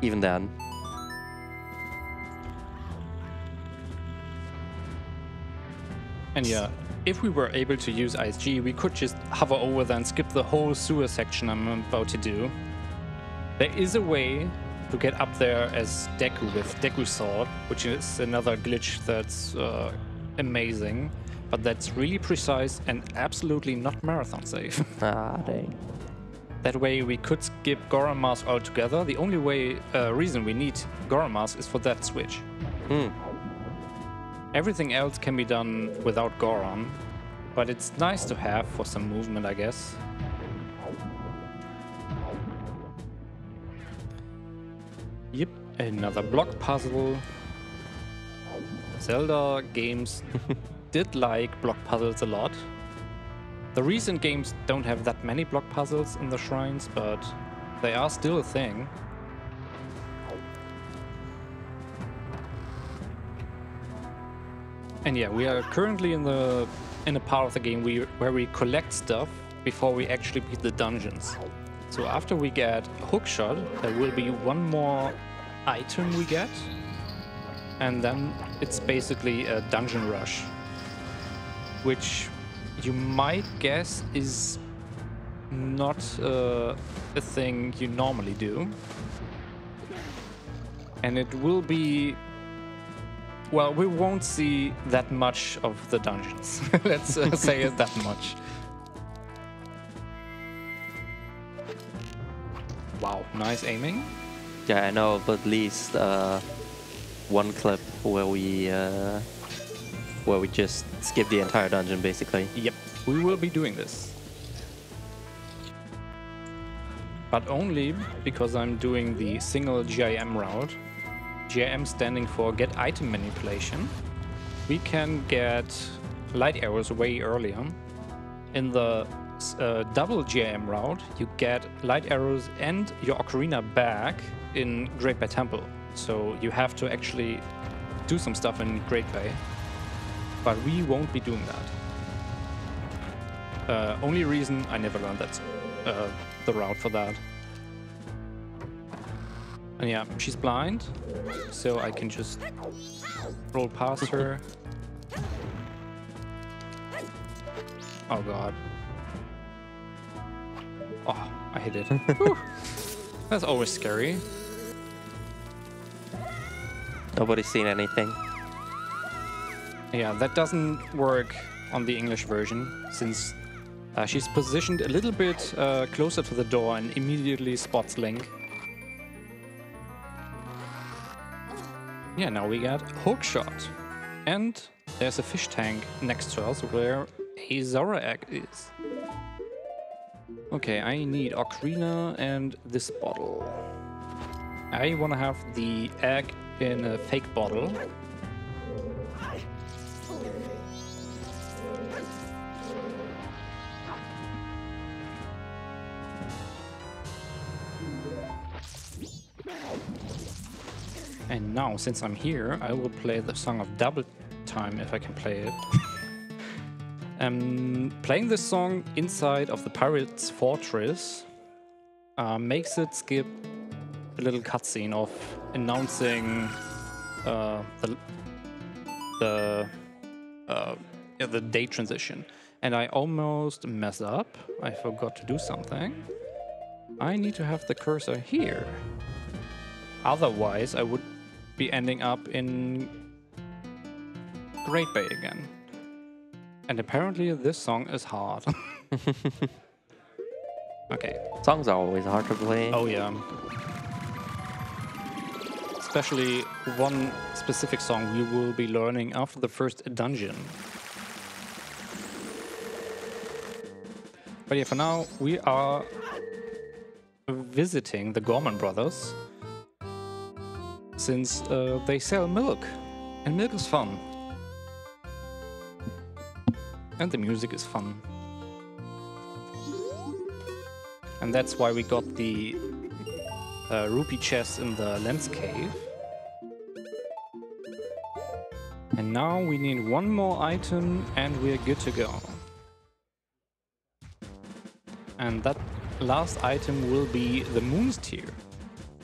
even then. And yeah, if we were able to use ISG, we could just hover over there and skip the whole sewer section I'm about to do. There is a way to get up there as Deku with Deku Sword, which is another glitch that's amazing, but that's really precise and absolutely not marathon safe. Ah, dang. That way we could skip Goron Mask altogether. The only reason we need Goron Mask is for that switch. Everything else can be done without Goron, but it's nice to have for some movement, I guess. Yep, another block puzzle. Zelda games did like block puzzles a lot. The recent games don't have that many block puzzles in the shrines, but they are still a thing. And yeah, we are currently in a part of the game where we collect stuff before we actually beat the dungeons. So after we get hookshot, there will be 1 more item we get, and then it's basically a dungeon rush, which you might guess is not a thing you normally do. And it will be... Well, we won't see that much of the dungeons. Let's say it that much. Wow, nice aiming. Yeah, I know of at least 1 clip where we just skip the entire dungeon, basically. Yep, we will be doing this. But only because I'm doing the single GIM route. GIM standing for Get Item Manipulation. We can get light arrows way earlier. In the double GIM route, you get light arrows and your ocarina back in Great Bay Temple. So you have to actually do some stuff in Great Bay. But we won't be doing that. Only reason I never learned that the route for that. And yeah, she's blind, so I can just roll past her. Oh god. Oh, I hit it. That's always scary. Nobody's seen anything. Yeah, that doesn't work on the English version, since she's positioned a little bit closer to the door and immediately spots Link. Yeah, now we got hookshot. And there's a fish tank next to us where a Zora egg is. Okay, I need ocarina and this bottle. I want to have the egg in a fake bottle. And now, since I'm here, I will play the Song of Double Time if I can play it. Playing this song inside of the Pirate's Fortress makes it skip a little cutscene of announcing the day transition. And I almost mess up. I forgot to do something. I need to have the cursor here. Otherwise, I would be ending up in Great Bay again. And apparently this song is hard. Okay. Songs are always hard to play. Oh yeah. Especially one specific song we will be learning after the first dungeon. But yeah, for now we are visiting the Gorman brothers, since they sell milk, and milk is fun. And the music is fun. And that's why we got the rupee chest in the lens cave. And now we need one more item and we're good to go. And that last item will be the Moon's Tear,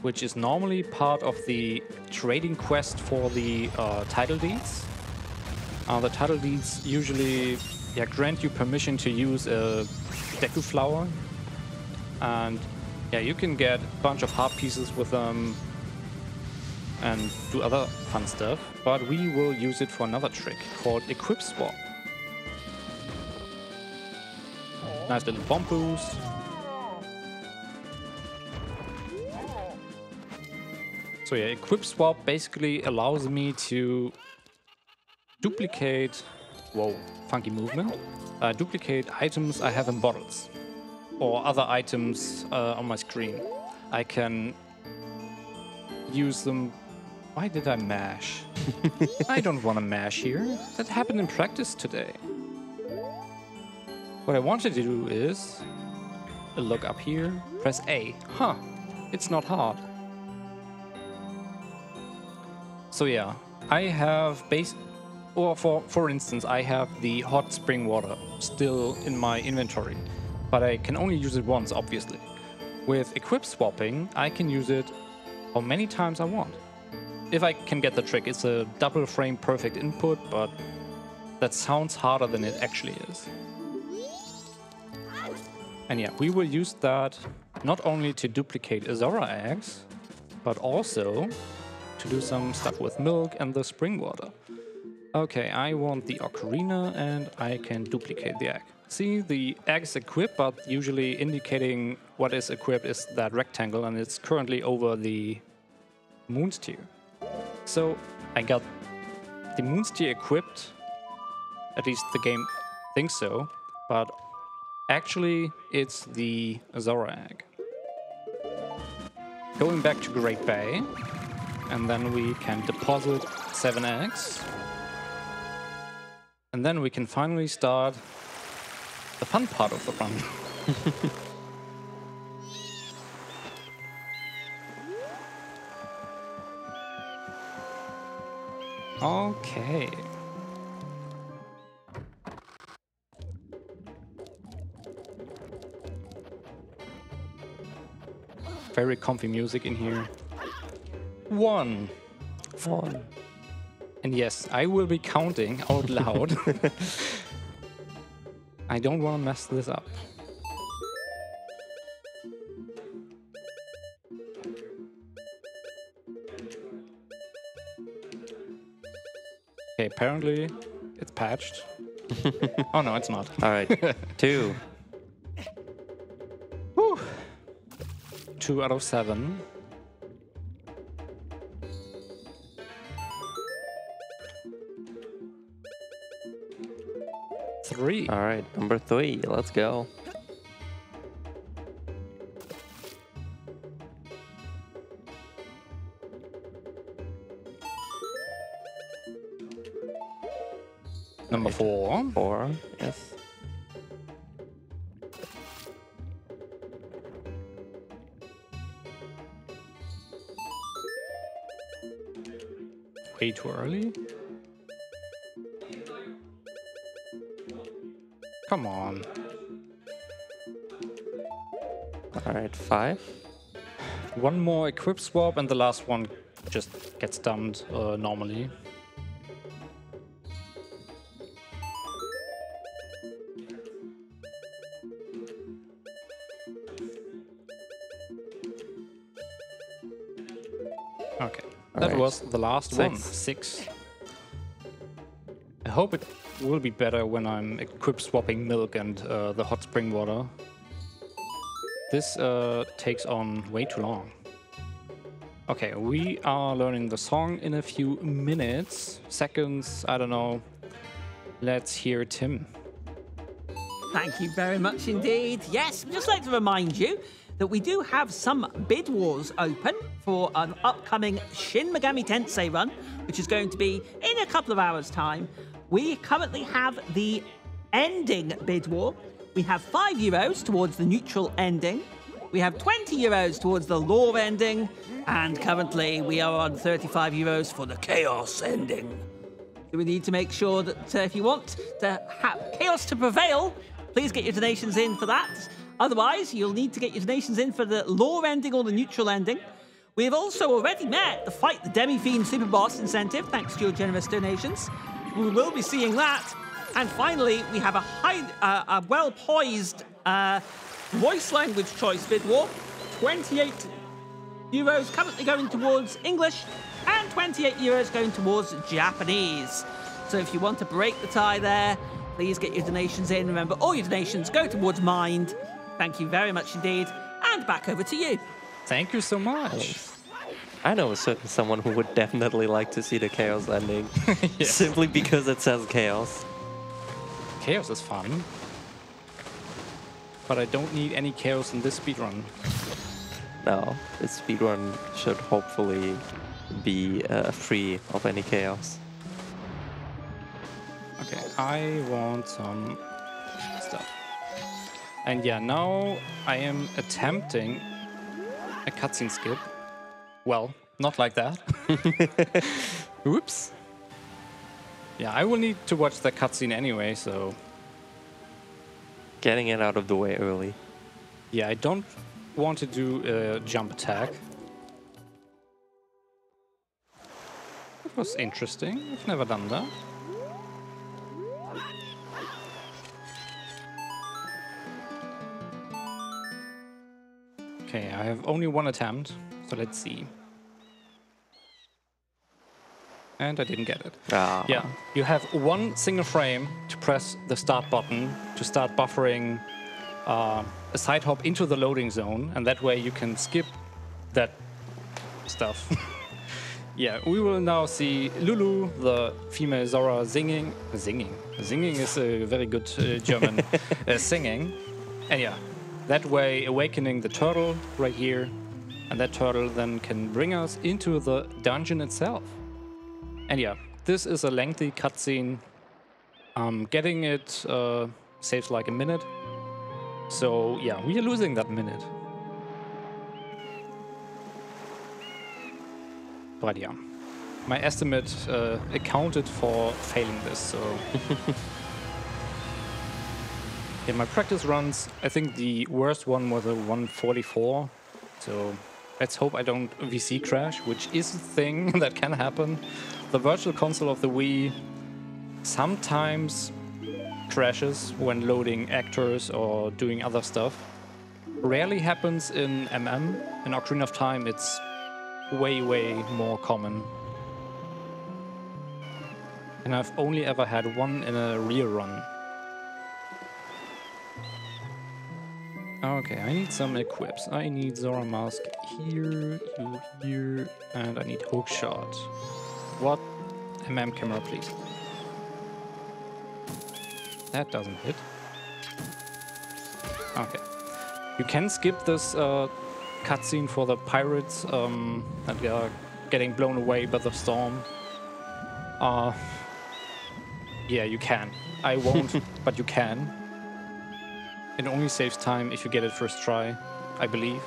which is normally part of the trading quest for the title deeds. The title deeds usually grant you permission to use a Deku flower. And yeah, you can get a bunch of heart pieces with them and do other fun stuff. But we will use it for another trick called Equip Swap. Nice little bomb boost. So yeah, Equip Swap basically allows me to duplicate, whoa, funky movement, duplicate items I have in bottles or other items on my screen. I can use them. Why did I mash? I don't want to mash here. That happened in practice today. What I wanted to do is look up here, press A. Huh, it's not hard. So yeah, I have for instance, I have the hot spring water still in my inventory, but I can only use it once, obviously. With equip swapping, I can use it how many times I want. If I can get the trick, it's a double frame perfect input, but that sounds harder than it actually is. And yeah, we will use that not only to duplicate Azora eggs, but also to do some stuff with milk and the spring water. Okay, I want the ocarina and I can duplicate the egg. See, the egg is equipped, but usually indicating what is equipped is that rectangle, and it's currently over the Moon's Tear. So I got the Moon's Tear equipped, at least the game thinks so, but actually it's the Azora egg. Going back to Great Bay, and then we can deposit 7 eggs. And then we can finally start the fun part of the run. Okay. Very comfy music in here. 1. And yes, I will be counting out loud. I don't want to mess this up. Okay, apparently it's patched. Oh no, it's not. All right, 2. Whew. 2 out of 7. Three. All right, number 3. Let's go. Number 4. 4, yes. Way too early. Come on. Alright, 5. One more equip swap and the last one just gets dumped normally. Okay, that was the last one. 6. I hope it will be better when I'm equip swapping milk and the hot spring water. This takes on way too long. Okay, we are learning the song in a few minutes, seconds, I don't know. Let's hear Tim. Thank you very much indeed. Yes, I'd just like to remind you that we do have some bid wars open for an upcoming Shin Megami Tensei run, which is going to be in a couple of hours' time. We currently have the ending bid war. We have €5 towards the neutral ending. We have €20 towards the lore ending. And currently we are on €35 for the chaos ending. So we need to make sure that if you want to have chaos to prevail, please get your donations in for that. Otherwise, you'll need to get your donations in for the lore ending or the neutral ending. We have also already met the Fight the Demi-Fiend Super Boss incentive, thanks to your generous donations. We will be seeing that. And finally, we have a well-poised voice language choice bid war. €28 currently going towards English and €28 going towards Japanese. So if you want to break the tie there, please get your donations in. Remember, all your donations go towards Mind. Thank you very much indeed. And back over to you. Thank you so much. I know a certain someone who would definitely like to see the chaos ending. Yes. Simply because it says chaos. Chaos is fun. But I don't need any chaos in this speedrun. No, this speedrun should hopefully be free of any chaos. Okay, I want some stuff. And yeah, now I am attempting a cutscene skip. Well, not like that. Oops. Yeah, I will need to watch the cutscene anyway, so... Getting it out of the way early. Yeah, I don't want to do a jump attack. That was interesting. I've never done that. Okay, I have only one attempt, so let's see. And I didn't get it. Ah. Yeah, you have one single frame to press the start button to start buffering a side hop into the loading zone, and that way you can skip that stuff. Yeah, we will now see Lulu, the female Zora, singing. Singing is a very good German singing. And yeah, that way awakening the turtle right here, and that turtle then can bring us into the dungeon itself. And yeah, this is a lengthy cutscene. Getting it saves like a minute. So yeah, we are losing that minute. But yeah, my estimate accounted for failing this, so... In my practice runs, I think the worst one was a 144. So let's hope I don't VC crash, which is a thing that can happen. The Virtual Console of the Wii sometimes crashes when loading actors or doing other stuff. Rarely happens in MM. In Ocarina of Time, it's way, way more common. And I've only ever had one in a real run. Okay, I need some equips. I need Zora Mask here, you here, and I need Hook Shot. What? MM camera, please. That doesn't hit. Okay. You can skip this cutscene for the pirates that are getting blown away by the storm. Yeah, you can. I won't, but you can. It only saves time if you get it first try, I believe.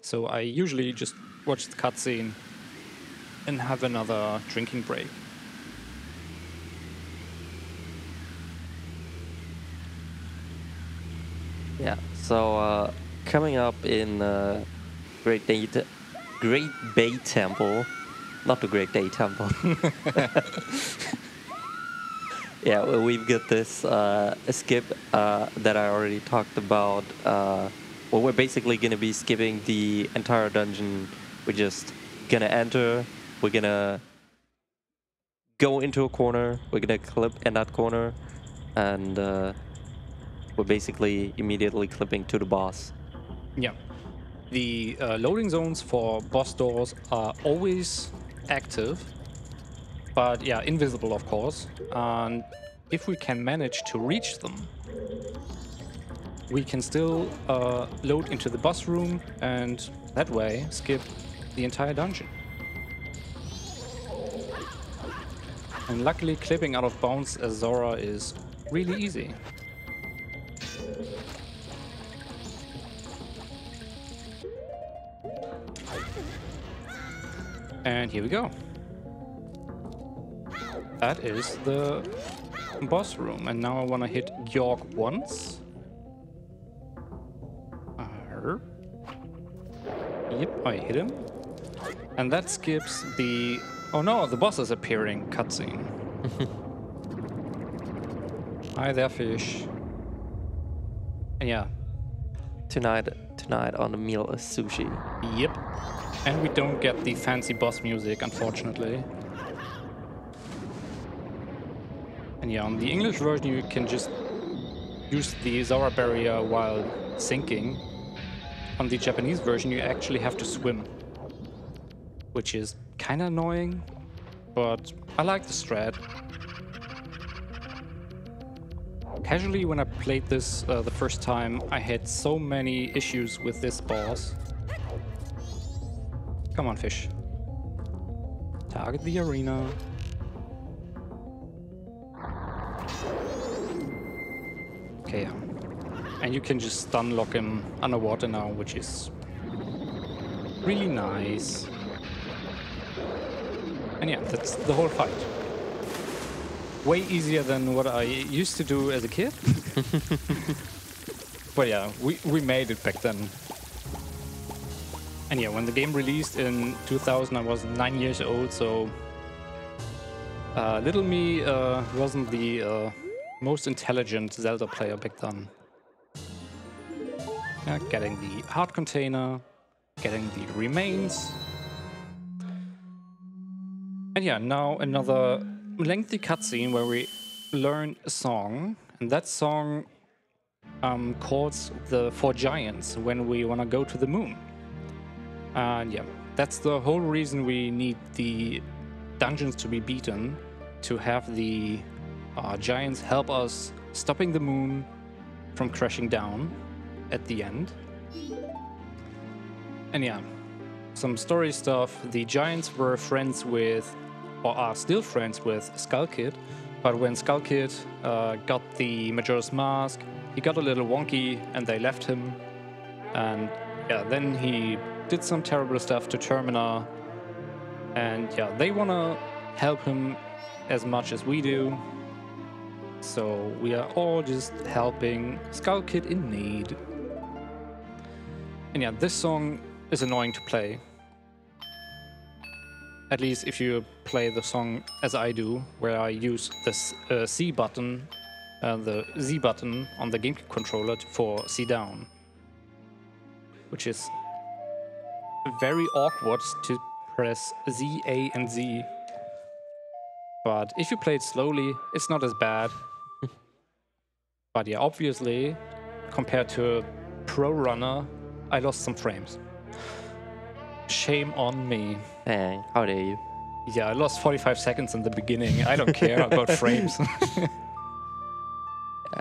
So I usually just watch the cutscene and have another drinking break. Yeah, so coming up in Great Bay Temple, not the Great Day Temple. Yeah, well, we've got this skip that I already talked about. Well, we're basically going to be skipping the entire dungeon. We're just going to enter, we're going to go into a corner, we're going to clip in that corner, and we're basically immediately clipping to the boss. Yeah. The loading zones for boss doors are always active, but yeah, invisible of course. And if we can manage to reach them, we can still load into the boss room and that way skip the entire dungeon. And luckily clipping out of bounds as Zora is really easy. And here we go. That is the boss room. And now I want to hit York once. Yep, I hit him. And that skips the... Oh no, the boss is appearing cutscene. Hi there, fish. And yeah. Tonight on the meal is sushi. Yep. And we don't get the fancy boss music, unfortunately. And yeah, on the English version you can just use the Zora barrier while sinking. On the Japanese version you actually have to swim. Which is kinda annoying, but I like the strat. Casually, when I played this the first time, I had so many issues with this boss. Come on, fish. Target the arena. Okay, yeah. And you can just stun lock him underwater now, which is really nice. And yeah, that's the whole fight. Way easier than what I used to do as a kid. But yeah, we made it back then. And yeah, when the game released in 2000, I was 9 years old, so little me wasn't the most intelligent Zelda player back then. Getting the heart container, getting the remains. And yeah, now another lengthy cutscene where we learn a song, and that song calls the 4 giants when we want to go to the moon. And yeah, that's the whole reason we need the dungeons to be beaten, to have the giants help us stopping the moon from crashing down at the end. And yeah, some story stuff. The giants were friends with, or are still friends with, Skull Kid, but when Skull Kid got the Majora's Mask, he got a little wonky and they left him. And yeah, then he did some terrible stuff to Termina, and yeah, they want to help him as much as we do. So we are all just helping Skull Kid in need. And yeah, this song is annoying to play. At least if you play the song as I do, where I use this C button, the Z button on the GameCube controller for C down. Which is very awkward to press Z, A, and Z. But if you play it slowly, it's not as bad. But yeah, obviously, compared to a pro runner, I lost some frames. Shame on me. Dang, how dare you? Yeah, I lost 45 seconds in the beginning. I don't care about frames.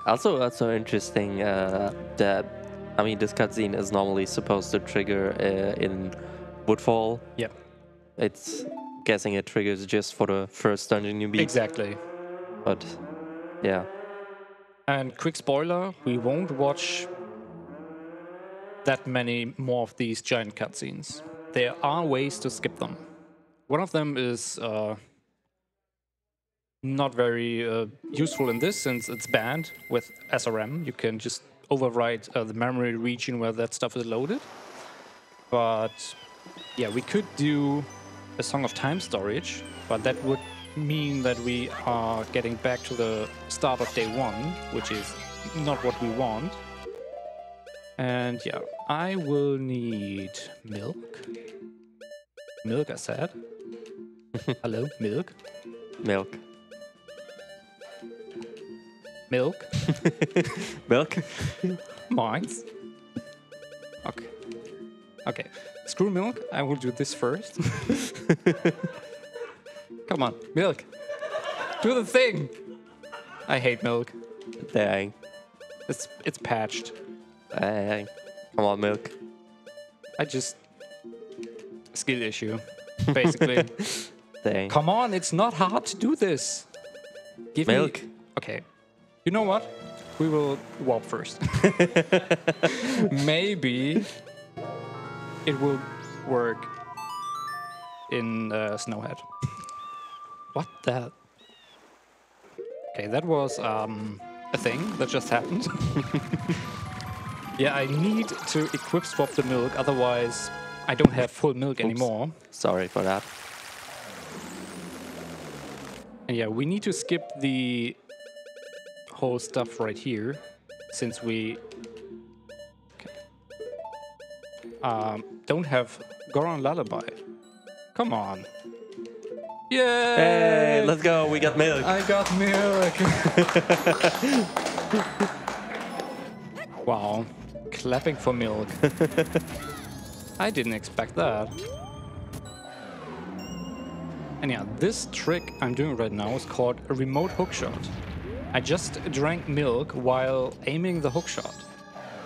Also interesting that, I mean, this cutscene is normally supposed to trigger in Woodfall. Yep. It's guessing it triggers just for the first dungeon you beat. Exactly. but yeah. And quick spoiler, we won't watch that many more of these giant cutscenes. There are ways to skip them. One of them is not very useful in this, since it's banned with SRM. You can just overwrite the memory region where that stuff is loaded. But yeah, we could do a Song of Time storage, but that would mean that we are getting back to the start of day one, which is not what we want. And yeah, I will need milk. Milk, I said. Hello, milk. Milk. Milk. Milk. Mines. Okay. Okay. Screw milk. I will do this first. Come on, milk. Do the thing. I hate milk. Dang. It's patched. Dang. Come on, milk. I just skill issue, basically. Dang. Come on, it's not hard to do this. Give milk. me. Okay. You know what? We will warp first. Maybe it will work in Snowhead. What the? Okay, that was a thing that just happened. Yeah, I need to equip swap the milk, otherwise I don't have full milk anymore. Sorry for that. And yeah, we need to skip the whole stuff right here, since we don't have Goron Lullaby. Come on. Yay! Hey, let's go, we got milk. I got milk. Wow, clapping for milk. I didn't expect that. And yeah, this trick I'm doing right now is called a remote hookshot. I just drank milk while aiming the hookshot,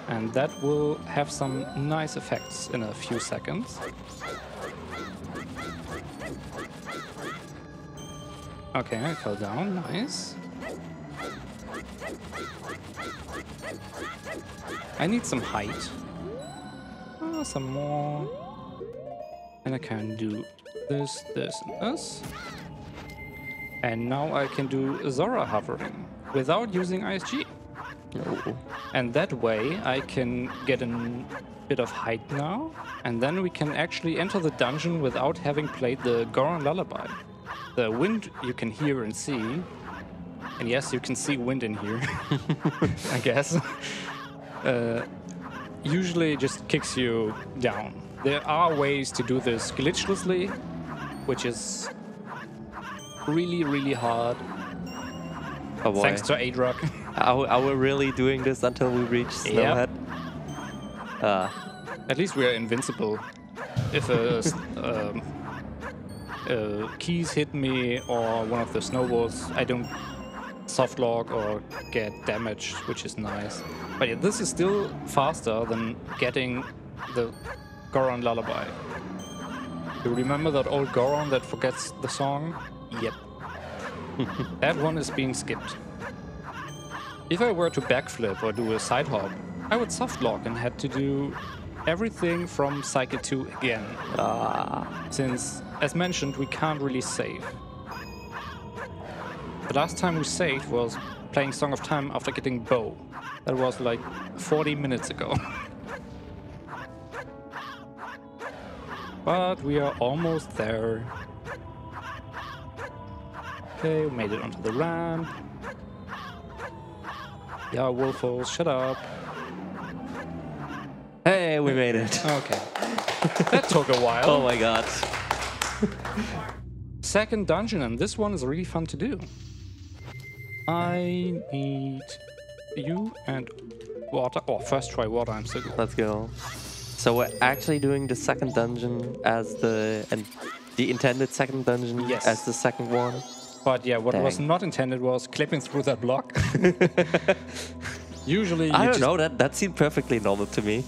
and that will have some nice effects in a few seconds. Okay, I fell down, nice. I need some height. Some more. And I can do this, this, and this. And now I can do Zora hovering without using ISG. Oh. And that way I can get a bit of height now, and then we can actually enter the dungeon without having played the Goron Lullaby. The wind you can hear and see, and yes, you can see wind in here, I guess, usually just kicks you down. There are ways to do this glitchlessly, which is really, really hard. Oh boy. Thanks to Adrock. Are we really doing this until we reach Snowhead? Yep. At least we are invincible. If keys hit me or one of the snowballs, I don't softlock or get damaged, which is nice. But yeah, this is still faster than getting the Goron Lullaby. You remember that old Goron that forgets the song? Yep. That one is being skipped. If I were to backflip or do a side hop, I would softlock and had to do everything from cycle 2 again. Since, as mentioned, we can't really save. The last time we saved was playing Song of Time after getting Bow. That was like 40 minutes ago. But we are almost there. Okay, we made it onto the ramp. Yeah, Wolfos, shut up. Hey, we made it. Okay. That took a while. Oh my god. Second dungeon, and this one is really fun to do. I need you and water. Oh, first try water, I'm so good. Let's go. So we're actually doing the second dungeon as the intended second dungeon Yes. as the second one. But yeah, what was Dang. not intended was clipping through that block. Usually you I don't just, know, that seemed perfectly normal to me.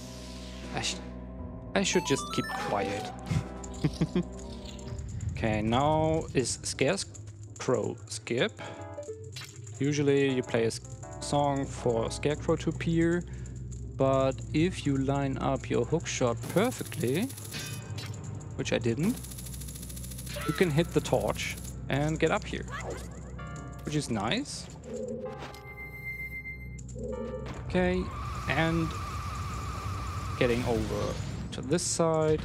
I should just keep quiet. Okay, now is Scarecrow skip. Usually you play a song for Scarecrow to appear, but if you line up your hookshot perfectly, which I didn't, you can hit the torch and get up here, which is nice. Okay, and getting over to this side,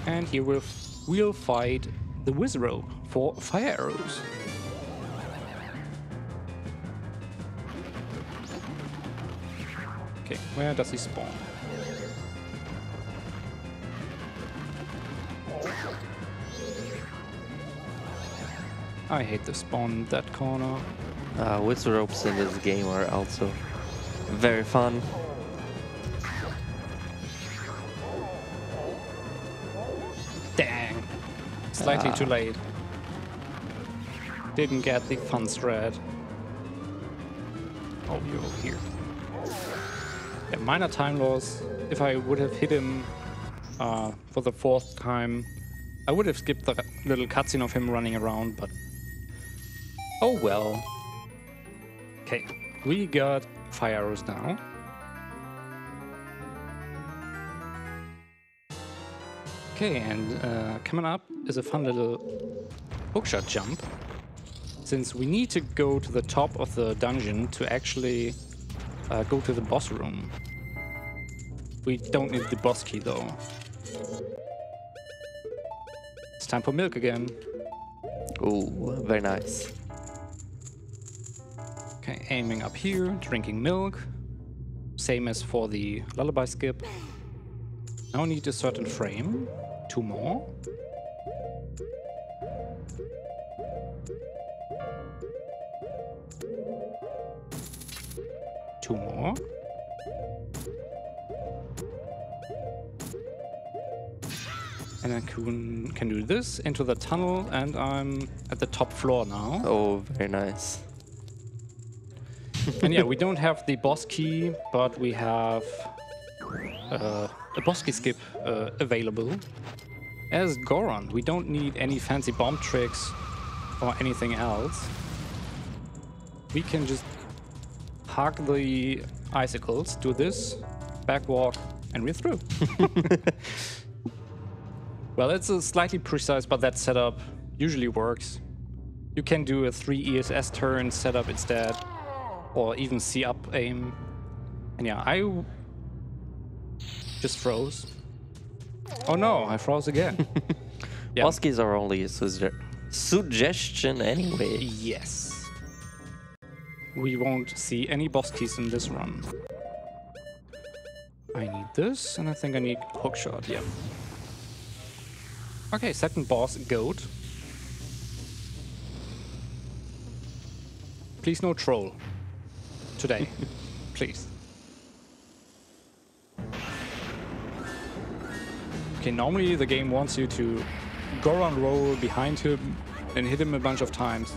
and here we'll fight the Wizrobe for fire arrows. Okay, where does he spawn? I hate the spawn in that corner. Wizropes in this game are also very fun. Dang! Slightly too late. Didn't get the fun strat. Oh, you're over here. Yeah, minor time loss. If I would have hit him for the 4th time, I would have skipped the little cutscene of him running around, but oh well. Okay, we got fire arrows now. Okay, and coming up is a fun little hookshot jump. Since we need to go to the top of the dungeon to actually go to the boss room. We don't need the boss key though. It's time for milk again. Ooh, very nice. Okay, aiming up here, drinking milk. Same as for the lullaby skip. Now need a certain frame. 2 more. Two more. And I can do this into the tunnel, and I'm at the top floor now. Oh, very nice. And yeah, we don't have the boss key, but we have a boss key skip available. As Goron, we don't need any fancy bomb tricks or anything else. We can just hug the icicles, do this, backwalk, and we're through. Well, it's a slightly precise, but that setup usually works. You can do a 3 ESS turn setup instead, or even C-up aim. And yeah, I just froze. Oh no, I froze again. Yeah. Boss keys are only a suggestion anyway. Yes. We won't see any boss keys in this run. I need this, and I think I need hookshot, yeah. Okay, second boss, goat. Please no troll. Today. Please. Okay, normally the game wants you to go on roll behind him and hit him a bunch of times.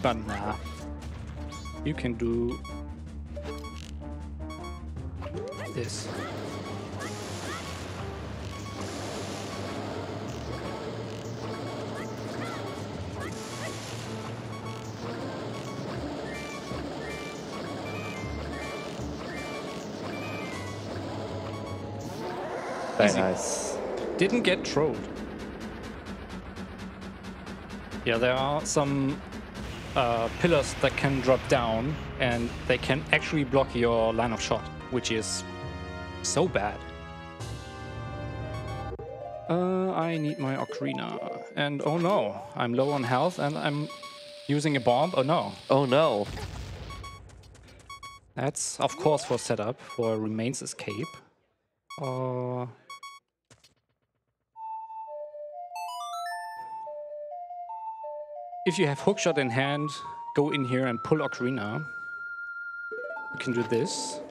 But nah. You can do this. Very Easy. nice. Didn't get trolled. Yeah, there are some pillars that can drop down and they can actually block your line of shot, which is so bad. I need my ocarina. And oh no, I'm low on health and I'm using a bomb. Oh no. Oh no. That's of course for setup for remains escape. If you have hookshot in hand, go in here and pull ocarina. You can do this,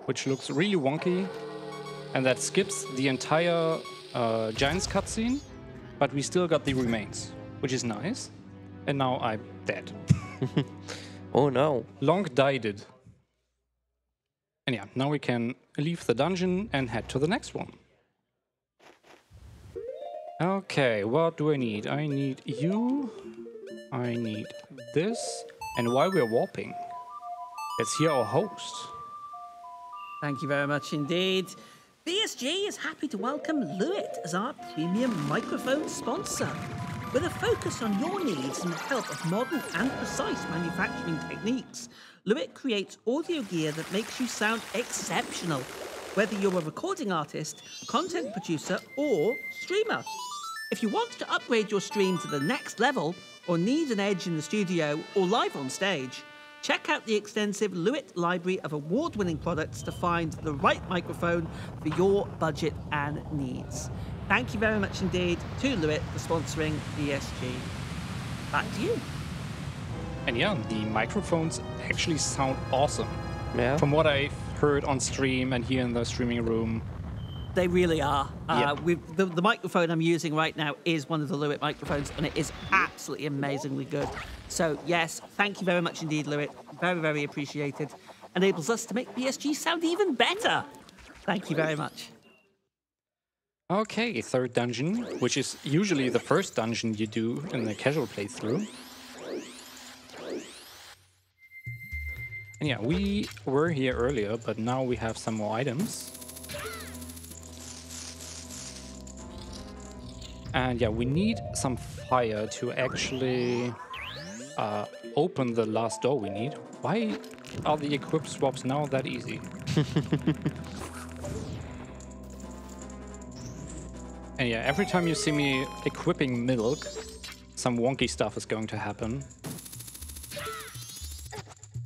which looks really wonky, and that skips the entire Giants cutscene, but we still got the remains, which is nice. And now I'm dead. Oh no. Long died. And yeah, now we can leave the dungeon and head to the next one. Okay, what do I need? I need you. I need this. And while we're warping, let's hear our host. Thank you very much indeed. BSG is happy to welcome Lewitt as our premium microphone sponsor. With a focus on your needs and the help of modern and precise manufacturing techniques, Lewitt creates audio gear that makes you sound exceptional, whether you're a recording artist, content producer, or streamer. If you want to upgrade your stream to the next level, or need an edge in the studio or live on stage, check out the extensive Lewitt library of award-winning products to find the right microphone for your budget and needs. Thank you very much indeed to Lewitt for sponsoring BSG. Back to you. And yeah, the microphones actually sound awesome. Yeah. From what I've heard on stream and here in the streaming room. They really are. Yeah. The microphone I'm using right now is one of the Lewitt microphones, and it is absolutely amazingly good. So, yes, thank you very much indeed, Lewitt. Very, very appreciated. Enables us to make BSG sound even better. Thank you very much. Okay, third dungeon, which is usually the first dungeon you do in the casual playthrough. And yeah, we were here earlier, but now we have some more items. And yeah, we need some fire to actually open the last door we need. Why are the equip swaps now that easy? And yeah, every time you see me equipping milk, some wonky stuff is going to happen.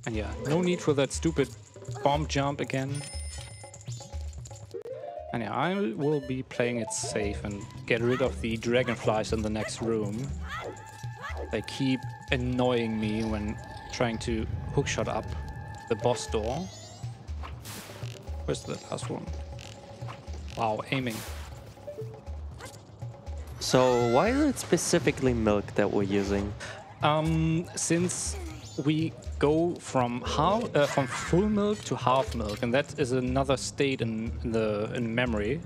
And yeah, no need for that stupid bomb jump again. And yeah, I will be playing it safe and get rid of the dragonflies in the next room. They keep annoying me when trying to hookshot up the boss door. Where's the last one? Wow, aiming. So why is it specifically milk that we're using? Since we go from full milk to half milk, and that is another state in memory.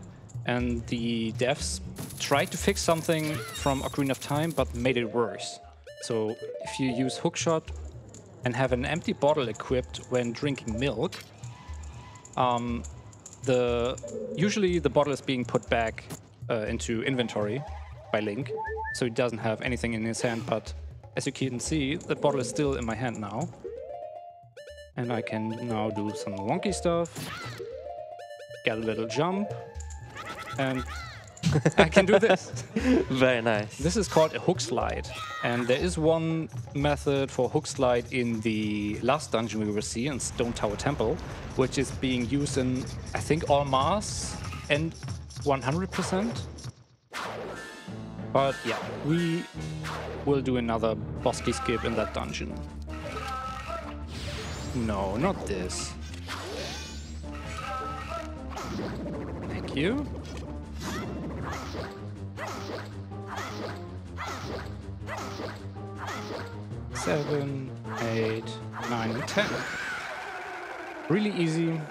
And the devs tried to fix something from Ocarina of Time, but made it worse. So if you use hookshot and have an empty bottle equipped when drinking milk, usually the bottle is being put back into inventory by Link, so he doesn't have anything in his hand, but as you can see, the bottle is still in my hand now. And I can now do some wonky stuff, get a little jump, and I can do this. Very nice. This is called a hook slide. And there is one method for hook slide in the last dungeon we will see in Stone Tower Temple, which is being used in, I think, all masks and 100%. But yeah, we will do another boss key skip in that dungeon. No, not this. Thank you. Seven, 8, 9, 10. Really easy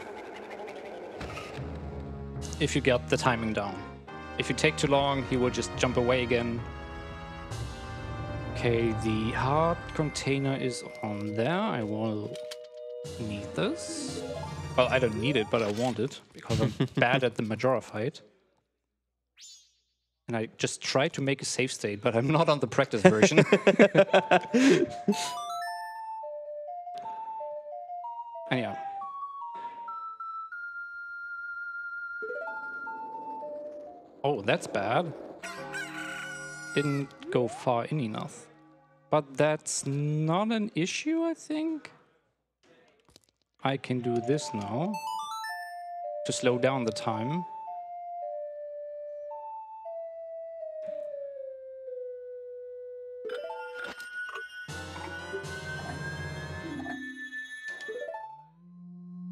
if you get the timing down. If you take too long, he will just jump away again. Okay, the heart container is on there. I will need this. Well, I don't need it, but I want it because I'm bad at the Majora fight. And I just tried to make a save state, but I'm not on the practice version. And yeah. Oh, that's bad. Didn't go far in enough. But that's not an issue, I think. I can do this now to slow down the time.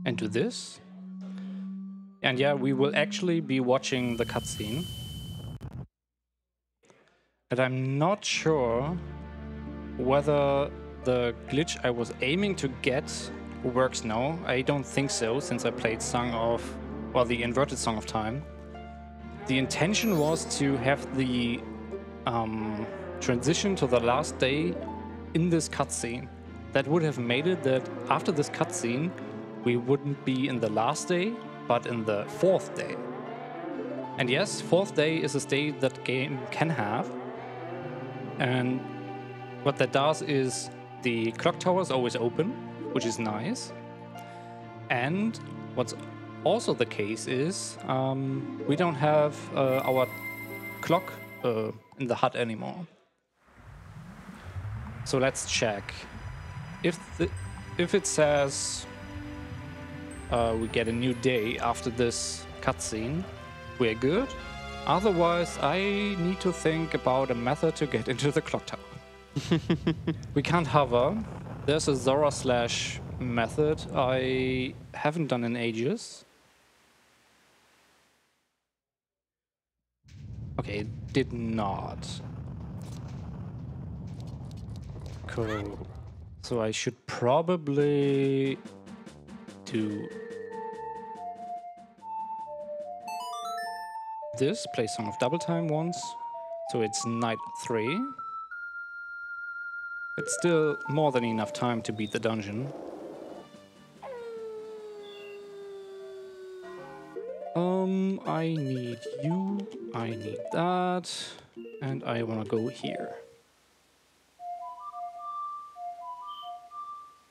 And do this. And yeah, we will actually be watching the cutscene. And I'm not sure whether the glitch I was aiming to get works now. I don't think so, since I played the inverted Song of Time. the intention was to have the transition to the last day in this cutscene. That would have made it that after this cutscene, we wouldn't be in the last day, but in the 4th day. And yes, 4th day is a state that game can have. And what that does is the clock tower is always open, which is nice. And what's also the case is we don't have our clock in the hut anymore. So let's check. If it says we get a new day after this cutscene, we're good. Otherwise, I need to think about a method to get into the clock tower. We can't hover. There's a Zora slash method I haven't done in ages. Okay, it did not. Cool. So I should probably do this, play Song of Double Time once. So it's night 3. It's still more than enough time to beat the dungeon. I need you, I need that, and I wanna go here.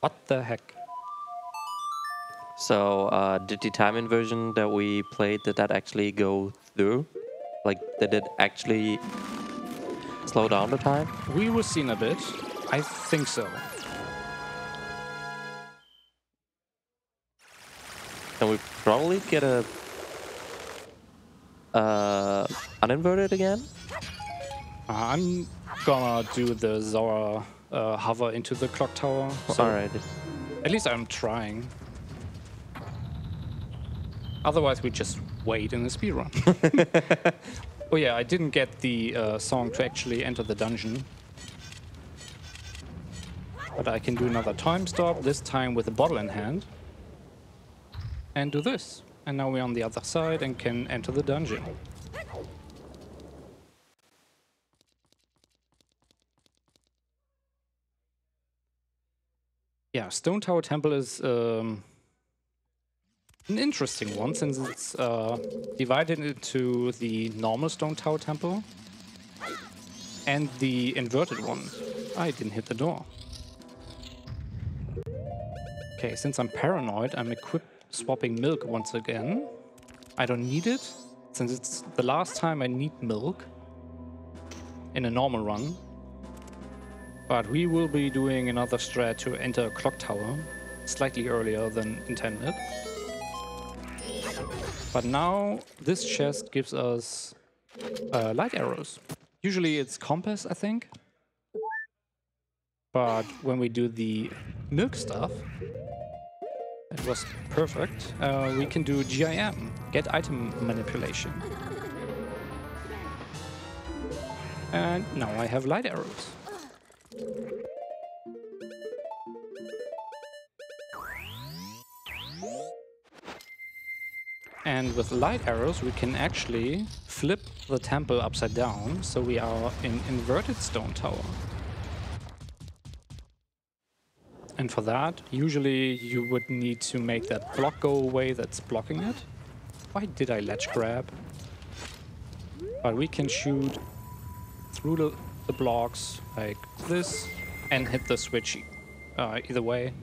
What the heck? So, did the time inversion that we played, did that actually go through? Like, did it actually slow down the time? We will see in a bit. I think so. Can we probably get a uninverted again? I'm gonna do the Zora hover into the clock tower. So Alright. at least I'm trying. Otherwise, we just wait in the speedrun. Oh yeah, I didn't get the song to actually enter the dungeon. But I can do another time stop, this time with a bottle in hand. And do this. And now we're on the other side and can enter the dungeon. Yeah, Stone Tower Temple is an interesting one, since it's divided into the normal Stone Tower Temple and the inverted one. I didn't hit the door. Okay, since I'm paranoid, I'm swapping milk once again. I don't need it, since it's the last time I need milk in a normal run. But we will be doing another strat to enter a clock tower, slightly earlier than intended. But now this chest gives us light arrows. Usually it's compass, I think. But when we do the milk stuff, it was perfect. We can do GIM, get item manipulation. And now I have light arrows. And with light arrows we can actually flip the temple upside down, so we are in inverted stone tower. And for that, usually you would need to make that block go away that's blocking it. Why did I ledge grab? But we can shoot through the blocks like this and hit the switch either way.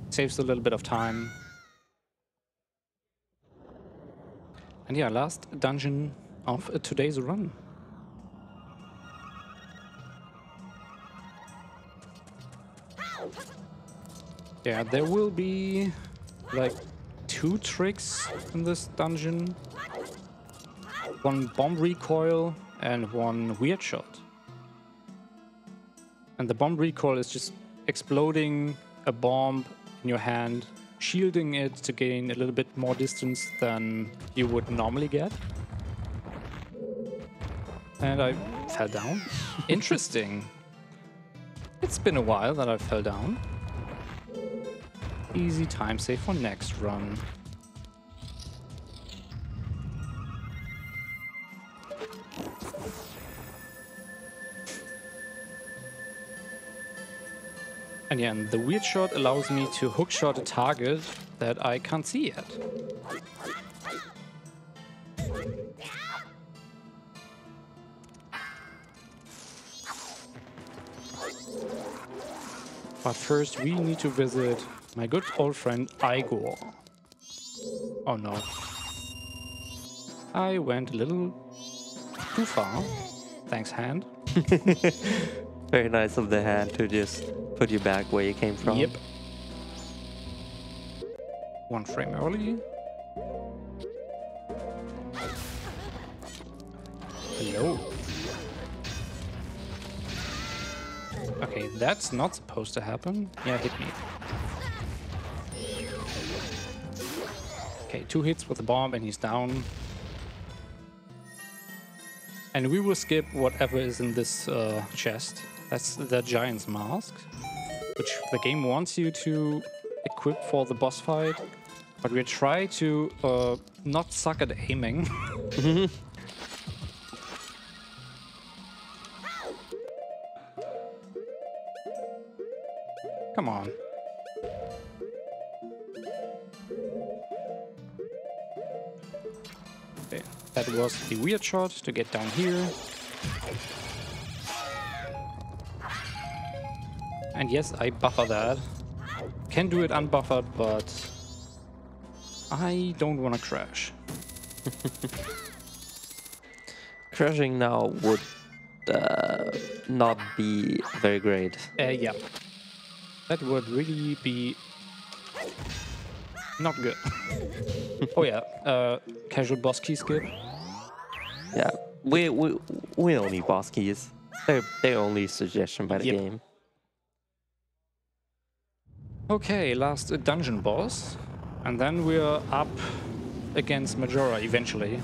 Saves a little bit of time. And yeah, last dungeon of today's run. Yeah, there will be like 2 tricks in this dungeon. 1 bomb recoil and 1 weird shot. And the bomb recoil is just exploding a bomb in your hand, shielding it to gain a little bit more distance than you would normally get. And I fell down. Interesting. It's been a while that I fell down. Easy time save for next run. And yeah, and the weird shot allows me to hookshot a target that I can't see yet. But first we need to visit my good old friend Igor. Oh no. I went a little too far. Thanks, hand. Very nice of the hand to just put you back where you came from. Yep. 1 frame early. Hello. Okay, that's not supposed to happen. Yeah, hit me. Okay, 2 hits with the bomb and he's down. And we will skip whatever is in this chest. That's the Giant's Mask, which the game wants you to equip for the boss fight. But we try to not suck at aiming. Come on. Okay, that was the weird shot to get down here. And yes, I buffer that. Can do it unbuffered, but I don't want to crash. Crashing now would not be very great. Yeah. That would really be not good. Oh yeah, casual boss key skip. Yeah, we don't need boss keys. They're only suggestion by the game. Okay, last dungeon boss, and then we're up against Majora eventually.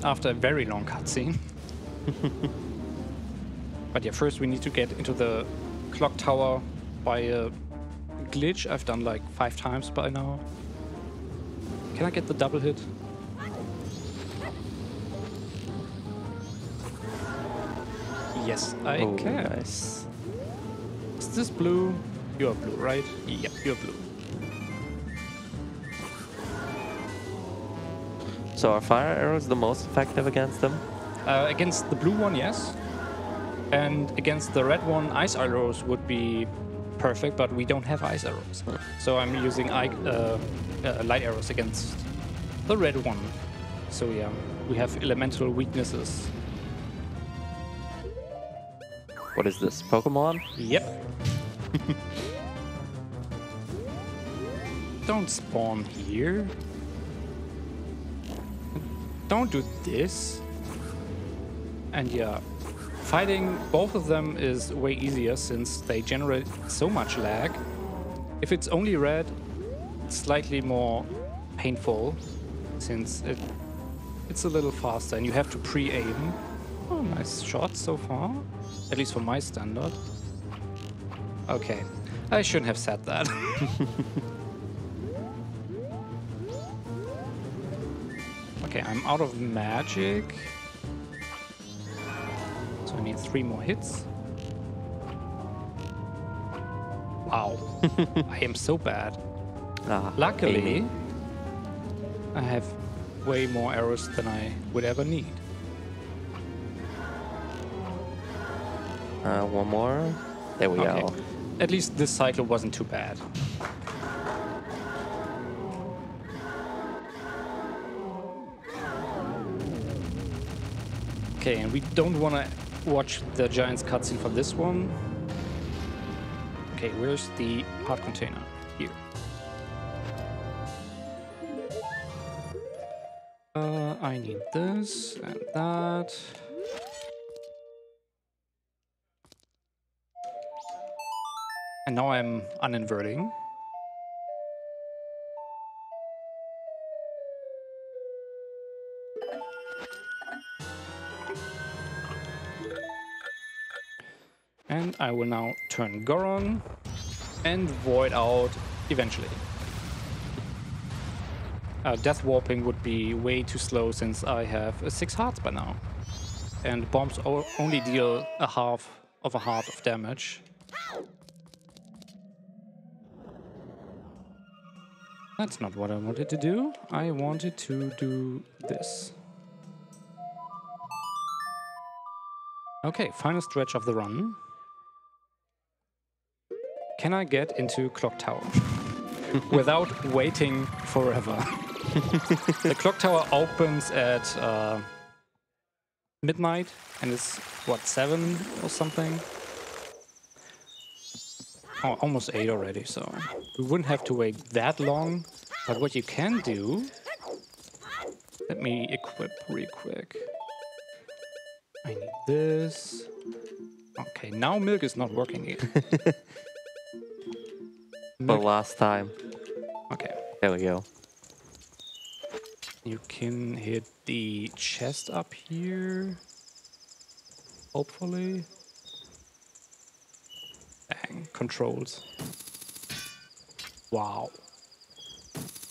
After a very long cutscene. But yeah, first we need to get into the clock tower by a glitch I've done like 5 times by now. Can I get the double hit? Yes, I can. Nice. Is this blue? You're blue, right? Yep, you're blue. So are fire arrows the most effective against them? Against the blue one, yes. And against the red one, ice arrows would be perfect, but we don't have ice arrows. So I'm using light arrows against the red one. So yeah, we have elemental weaknesses. What is this, Pokemon? Yep. Don't spawn here. Don't do this. And yeah, fighting both of them is way easier since they generate so much lag. If it's only red, it's slightly more painful since it's a little faster and you have to pre-aim. Oh, nice shot so far. At least for my standard. Okay, I shouldn't have said that. Okay, I'm out of magic. So I need 3 more hits. Wow. I am so bad. Luckily, I have way more arrows than I would ever need. One more. There we go. At least this cycle wasn't too bad. Okay, and we don't want to watch the Giant's cutscene for this one. Okay, where's the heart container? Here. I need this and that. And now I'm uninverting. And I will now turn Goron and void out eventually. death warping would be way too slow since I have 6 hearts by now. And bombs only deal a half of a heart of damage. That's not what I wanted to do. I wanted to do this. Okay, final stretch of the run. Can I get into Clock Tower without waiting forever? The Clock Tower opens at midnight and it's, what, 7 or something? Oh, almost 8 already, so we wouldn't have to wait that long. But what you can do... Let me equip real quick. I need this. Okay, now milk is not working again. The last time. Okay. There we go. You can hit the chest up here. Hopefully. Bang. Controls. Wow.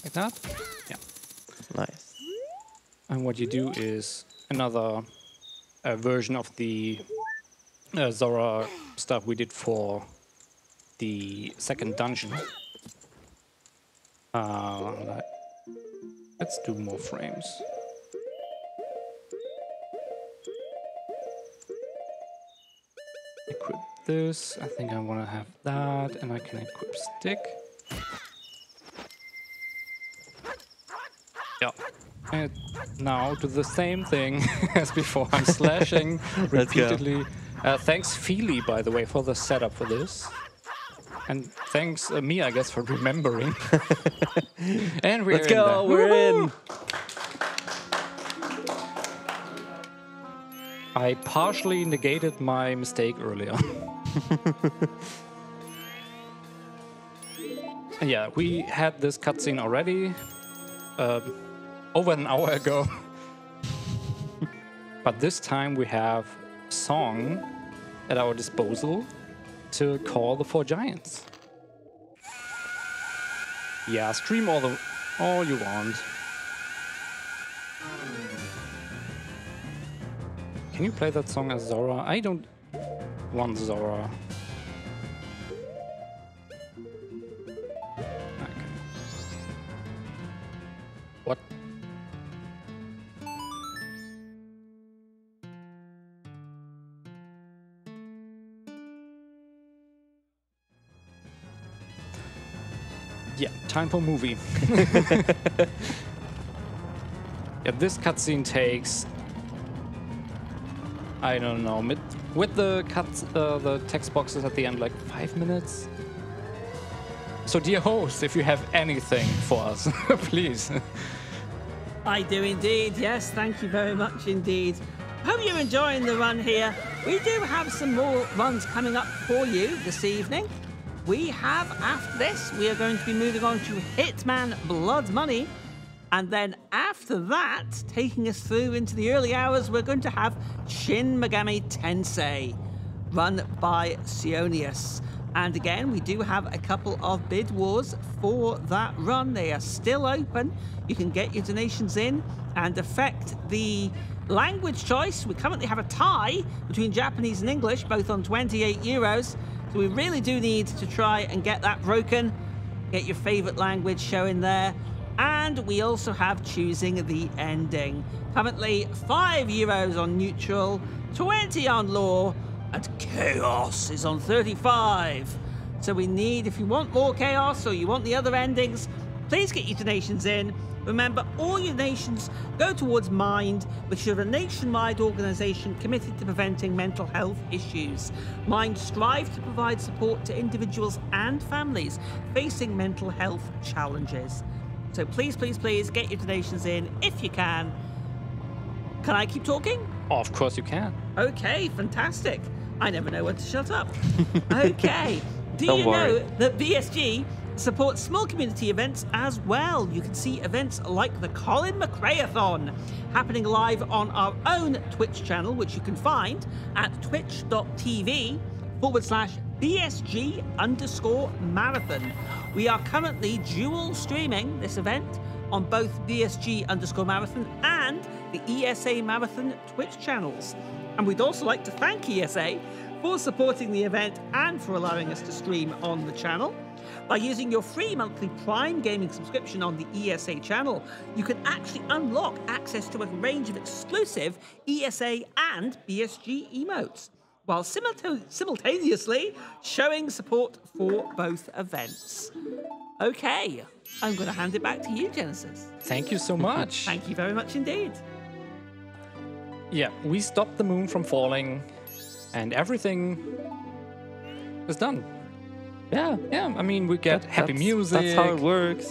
Like that? Yeah. Nice. And what you do is another version of the Zora stuff we did for the second dungeon. Let's do more frames. Equip this. I think I want to have that, and I can equip stick. Yeah. And now do the same thing as before. I'm slashing repeatedly. Thanks Feely, by the way, for the setup for this. And thanks me, I guess, for remembering. And we're Let's go, we're in. I partially negated my mistake earlier. Yeah, we had this cutscene already. Over an hour ago. But this time we have a song at our disposal to call the 4 giants. Yeah, stream all you want. Can you play that song as Zora? I don't want Zora. Okay. What? Yeah, time for movie. Yeah, this cutscene takes, I don't know, with the the text boxes at the end, like 5 minutes. So, dear host, if you have anything for us, please. I do indeed, yes, thank you very much indeed. Hope you're enjoying the run here. We do have some more runs coming up for you this evening. We have, after this, we are going to be moving on to Hitman Blood Money. And then after that, taking us through into the early hours, we're going to have Shin Megami Tensei, run by Sionius. And again, we do have a couple of bid wars for that run. They are still open. You can get your donations in and affect the language choice. We currently have a tie between Japanese and English, both on 28 euros. So we really do need to try and get that broken. Get your favorite language showing there. And we also have choosing the ending. Currently 5 euros on neutral, 20 on law, and chaos is on 35. So we need, if you want more chaos or you want the other endings, please get your donations in. Remember, all your donations go towards Mind, which is a nationwide organisation committed to preventing mental health issues. Mind strives to provide support to individuals and families facing mental health challenges. So please, please, please get your donations in if you can. Can I keep talking? Oh, of course you can. Okay, fantastic. I never know when to shut up. Okay. Do Don't you worry. know that BSG supports small community events as well? You can see events like the Colin McRae-a-thon happening live on our own Twitch channel, which you can find at twitch.tv/BSG_marathon. We are currently dual streaming this event on both BSG_Marathon and the ESA Marathon Twitch channels. And we'd also like to thank ESA for supporting the event and for allowing us to stream on the channel. By using your free monthly Prime Gaming subscription on the ESA channel, you can actually unlock access to a range of exclusive ESA and BSG emotes, while simultaneously showing support for both events. Okay, I'm going to hand it back to you, Genesis. Thank you so much. Thank you very much indeed. Yeah, we stopped the moon from falling, and everything is done. Yeah. Yeah, I mean, we get happy music. That's how it works.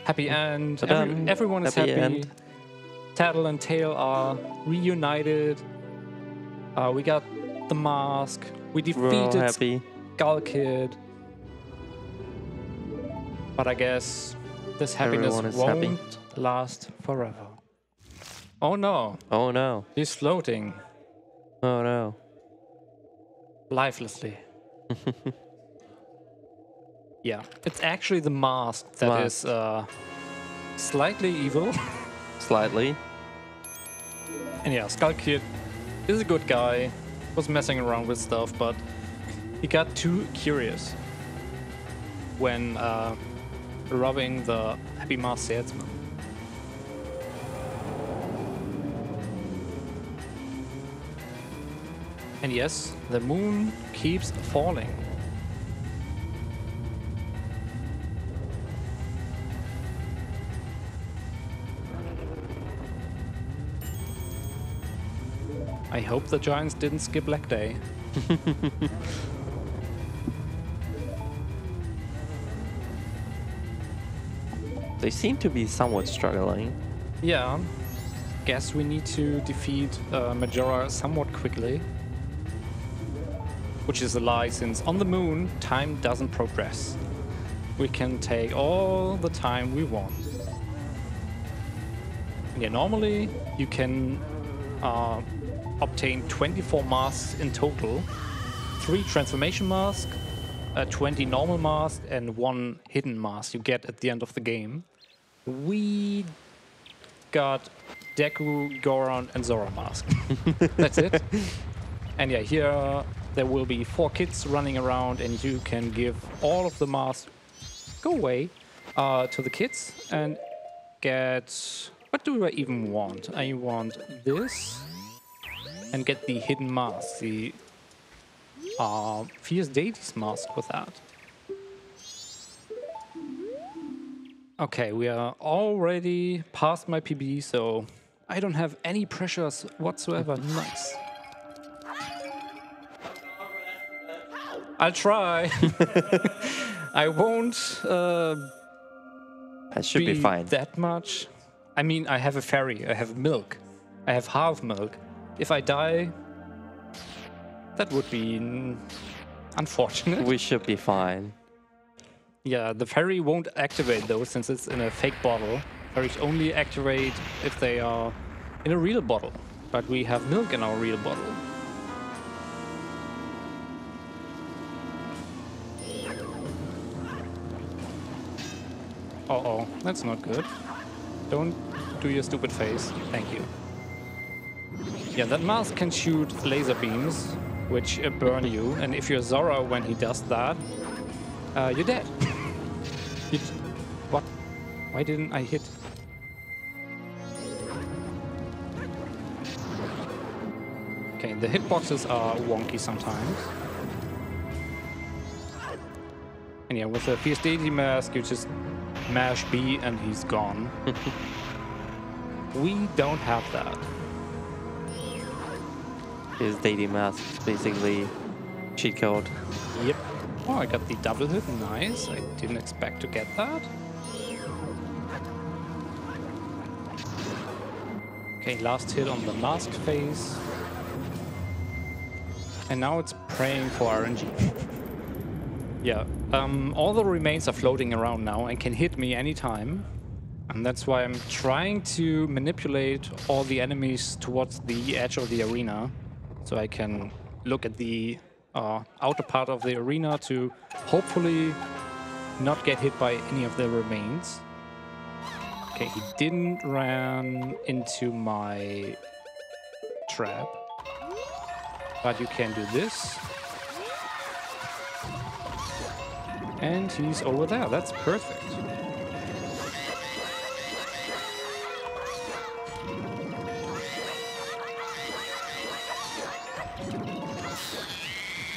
Happy end. Ta-dam. Everyone is Happy happy. end. Tattle and Tail are reunited. We got the mask. We We're all defeated happy. Skull Kid. But I guess this happiness Everyone is won't happy. last forever. Oh no, Oh no. he's floating Oh no. lifelessly. Yeah, it's actually the mask that is slightly evil. Slightly. And yeah, Skull Kid is a good guy, was messing around with stuff, but he got too curious when robbing the Happy Mask salesman. And yes, the moon keeps falling. I hope the Giants didn't skip leg day. They seem to be somewhat struggling. Yeah, guess we need to defeat Majora somewhat quickly. Which is a lie, since on the moon, time doesn't progress. We can take all the time we want. Yeah, normally you can obtain 24 masks in total. 3 transformation masks, 20 normal masks, and 1 hidden mask you get at the end of the game. We got Deku, Goron, and Zora mask. That's it. And yeah, here there will be 4 kids running around, and you can give all of the masks, go away, to the kids and get... What do I even want? I want this and get the hidden mask, the Fierce Deities mask with that. Okay, we are already past my PB, so I don't have any pressures whatsoever. Nice. I'll try. I won't That should be fine. that much. I mean, I have a fairy, I have milk, I have half milk. If I die, that would be unfortunate. We should be fine. Yeah, the fairy won't activate though, since it's in a fake bottle. Fairies only activate if they are in a real bottle. But we have milk in our real bottle. Uh-oh, that's not good. Don't do your stupid face. Thank you. Yeah, that mask can shoot laser beams, which burn you. And if you're Zora when he does that, you're dead. What? Why didn't I hit? Okay, the hitboxes are wonky sometimes. And yeah, with the Fierce Deity mask, you just mash B and he's gone. We don't have that. His deity mask is basically cheat code. Yep. Oh, I got the double hit. Nice. I didn't expect to get that. Okay, last hit on the masked face. And now it's praying for RNG. Yeah, all the remains are floating around now and can hit me anytime. And that's why I'm trying to manipulate all the enemies towards the edge of the arena. So I can look at the outer part of the arena to hopefully not get hit by any of the remains. Okay, he didn't run into my trap. But you can do this. And he's over there. That's perfect.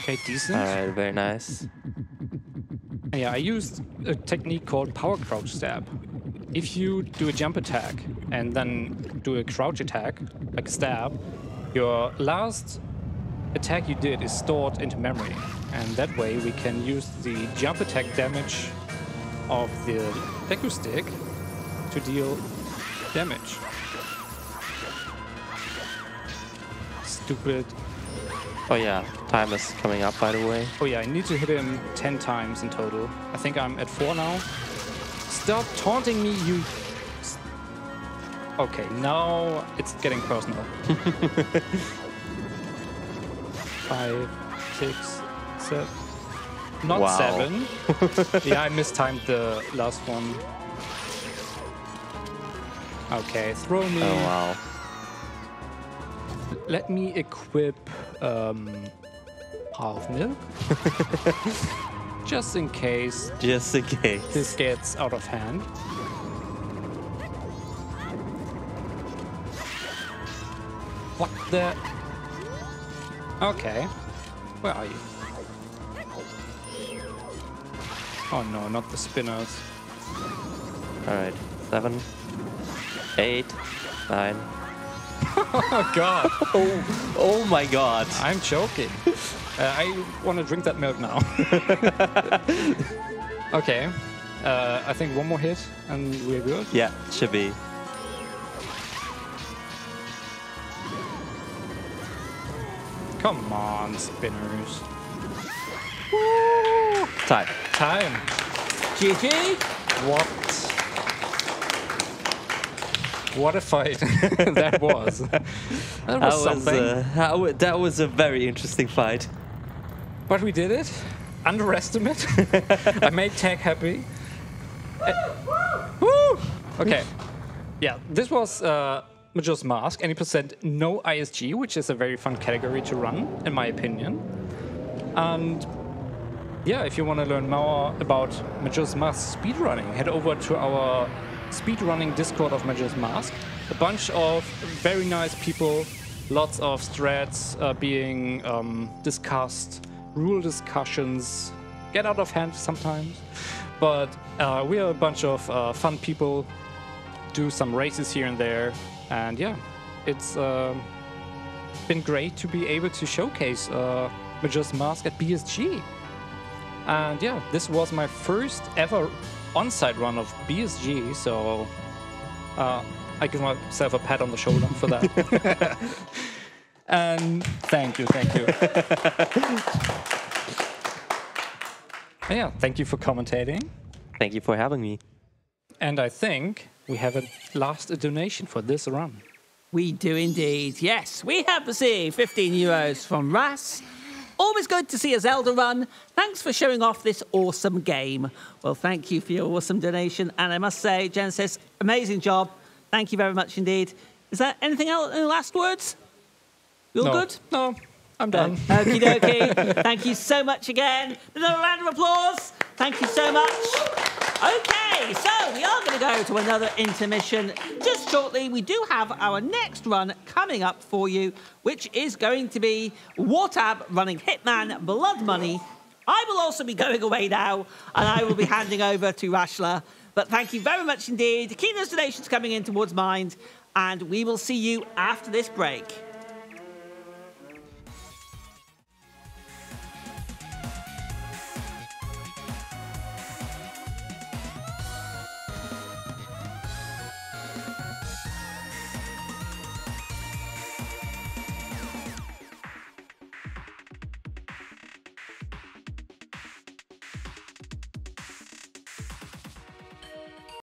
Okay, decent. All right, very nice. Yeah, I used a technique called power crouch stab. If you do a jump attack and then do a crouch attack, like stab, your last attack you did is stored into memory. And that way we can use the jump attack damage of the Deku stick to deal damage. Stupid. Oh yeah, time is coming up, by the way. Oh yeah, I need to hit him 10 times in total. I think I'm at 4 now. Stop taunting me, you... Okay, now it's getting personal. 5, 6, 7... Not wow. 7. Yeah, I mistimed the last one. Okay, throw me. Oh wow. Let me equip half milk. Just in case. Just in case. This gets out of hand. What the? Okay. Where are you? Oh no, not the spinners. Alright, 7, 8, 9. Oh god. Oh my god. I'm choking. I want to drink that milk now. Okay. I think one more hit and we're good. Yeah, should be. Come on, spinners. Woo! Time. Time. GG. What a fight that was. That was something. That was a very interesting fight. But we did it. Underestimate. I made Tech happy. Woo! Okay. Yeah, this was Majora's Mask. Any percent no ISG, which is a very fun category to run, in my opinion. And yeah, if you want to learn more about Majora's Mask speedrunning, head over to our speedrunning Discord of Majora's Mask. A bunch of very nice people, lots of strats being discussed, rule discussions, get out of hand sometimes. But we are a bunch of fun people, do some races here and there. And yeah, it's been great to be able to showcase Majora's Mask at BSG. And yeah, this was my first ever on-site run of BSG, so I give myself a pat on the shoulder for that. And thank you. And yeah, thank you for commentating. Thank you for having me. And I think we have a last donation for this run. We do indeed. Yes, we have received 15 euros from Ras. Always good to see a Zelda run. Thanks for showing off this awesome game. Well, thank you for your awesome donation. And I must say, Genesis, amazing job. Thank you very much indeed. Is there anything else in the last words? You all good? No, I'm done. Okie dokie. Thank you so much again. Another round of applause. Thank you so much. Okay, so we are going to go to another intermission. Just shortly, we do have our next run coming up for you, which is going to be Wartab running Hitman Blood Money. I will also be going away now, and I will be handing over to Rashla. But thank you very much indeed. Keep those donations coming in towards Mind, and we will see you after this break.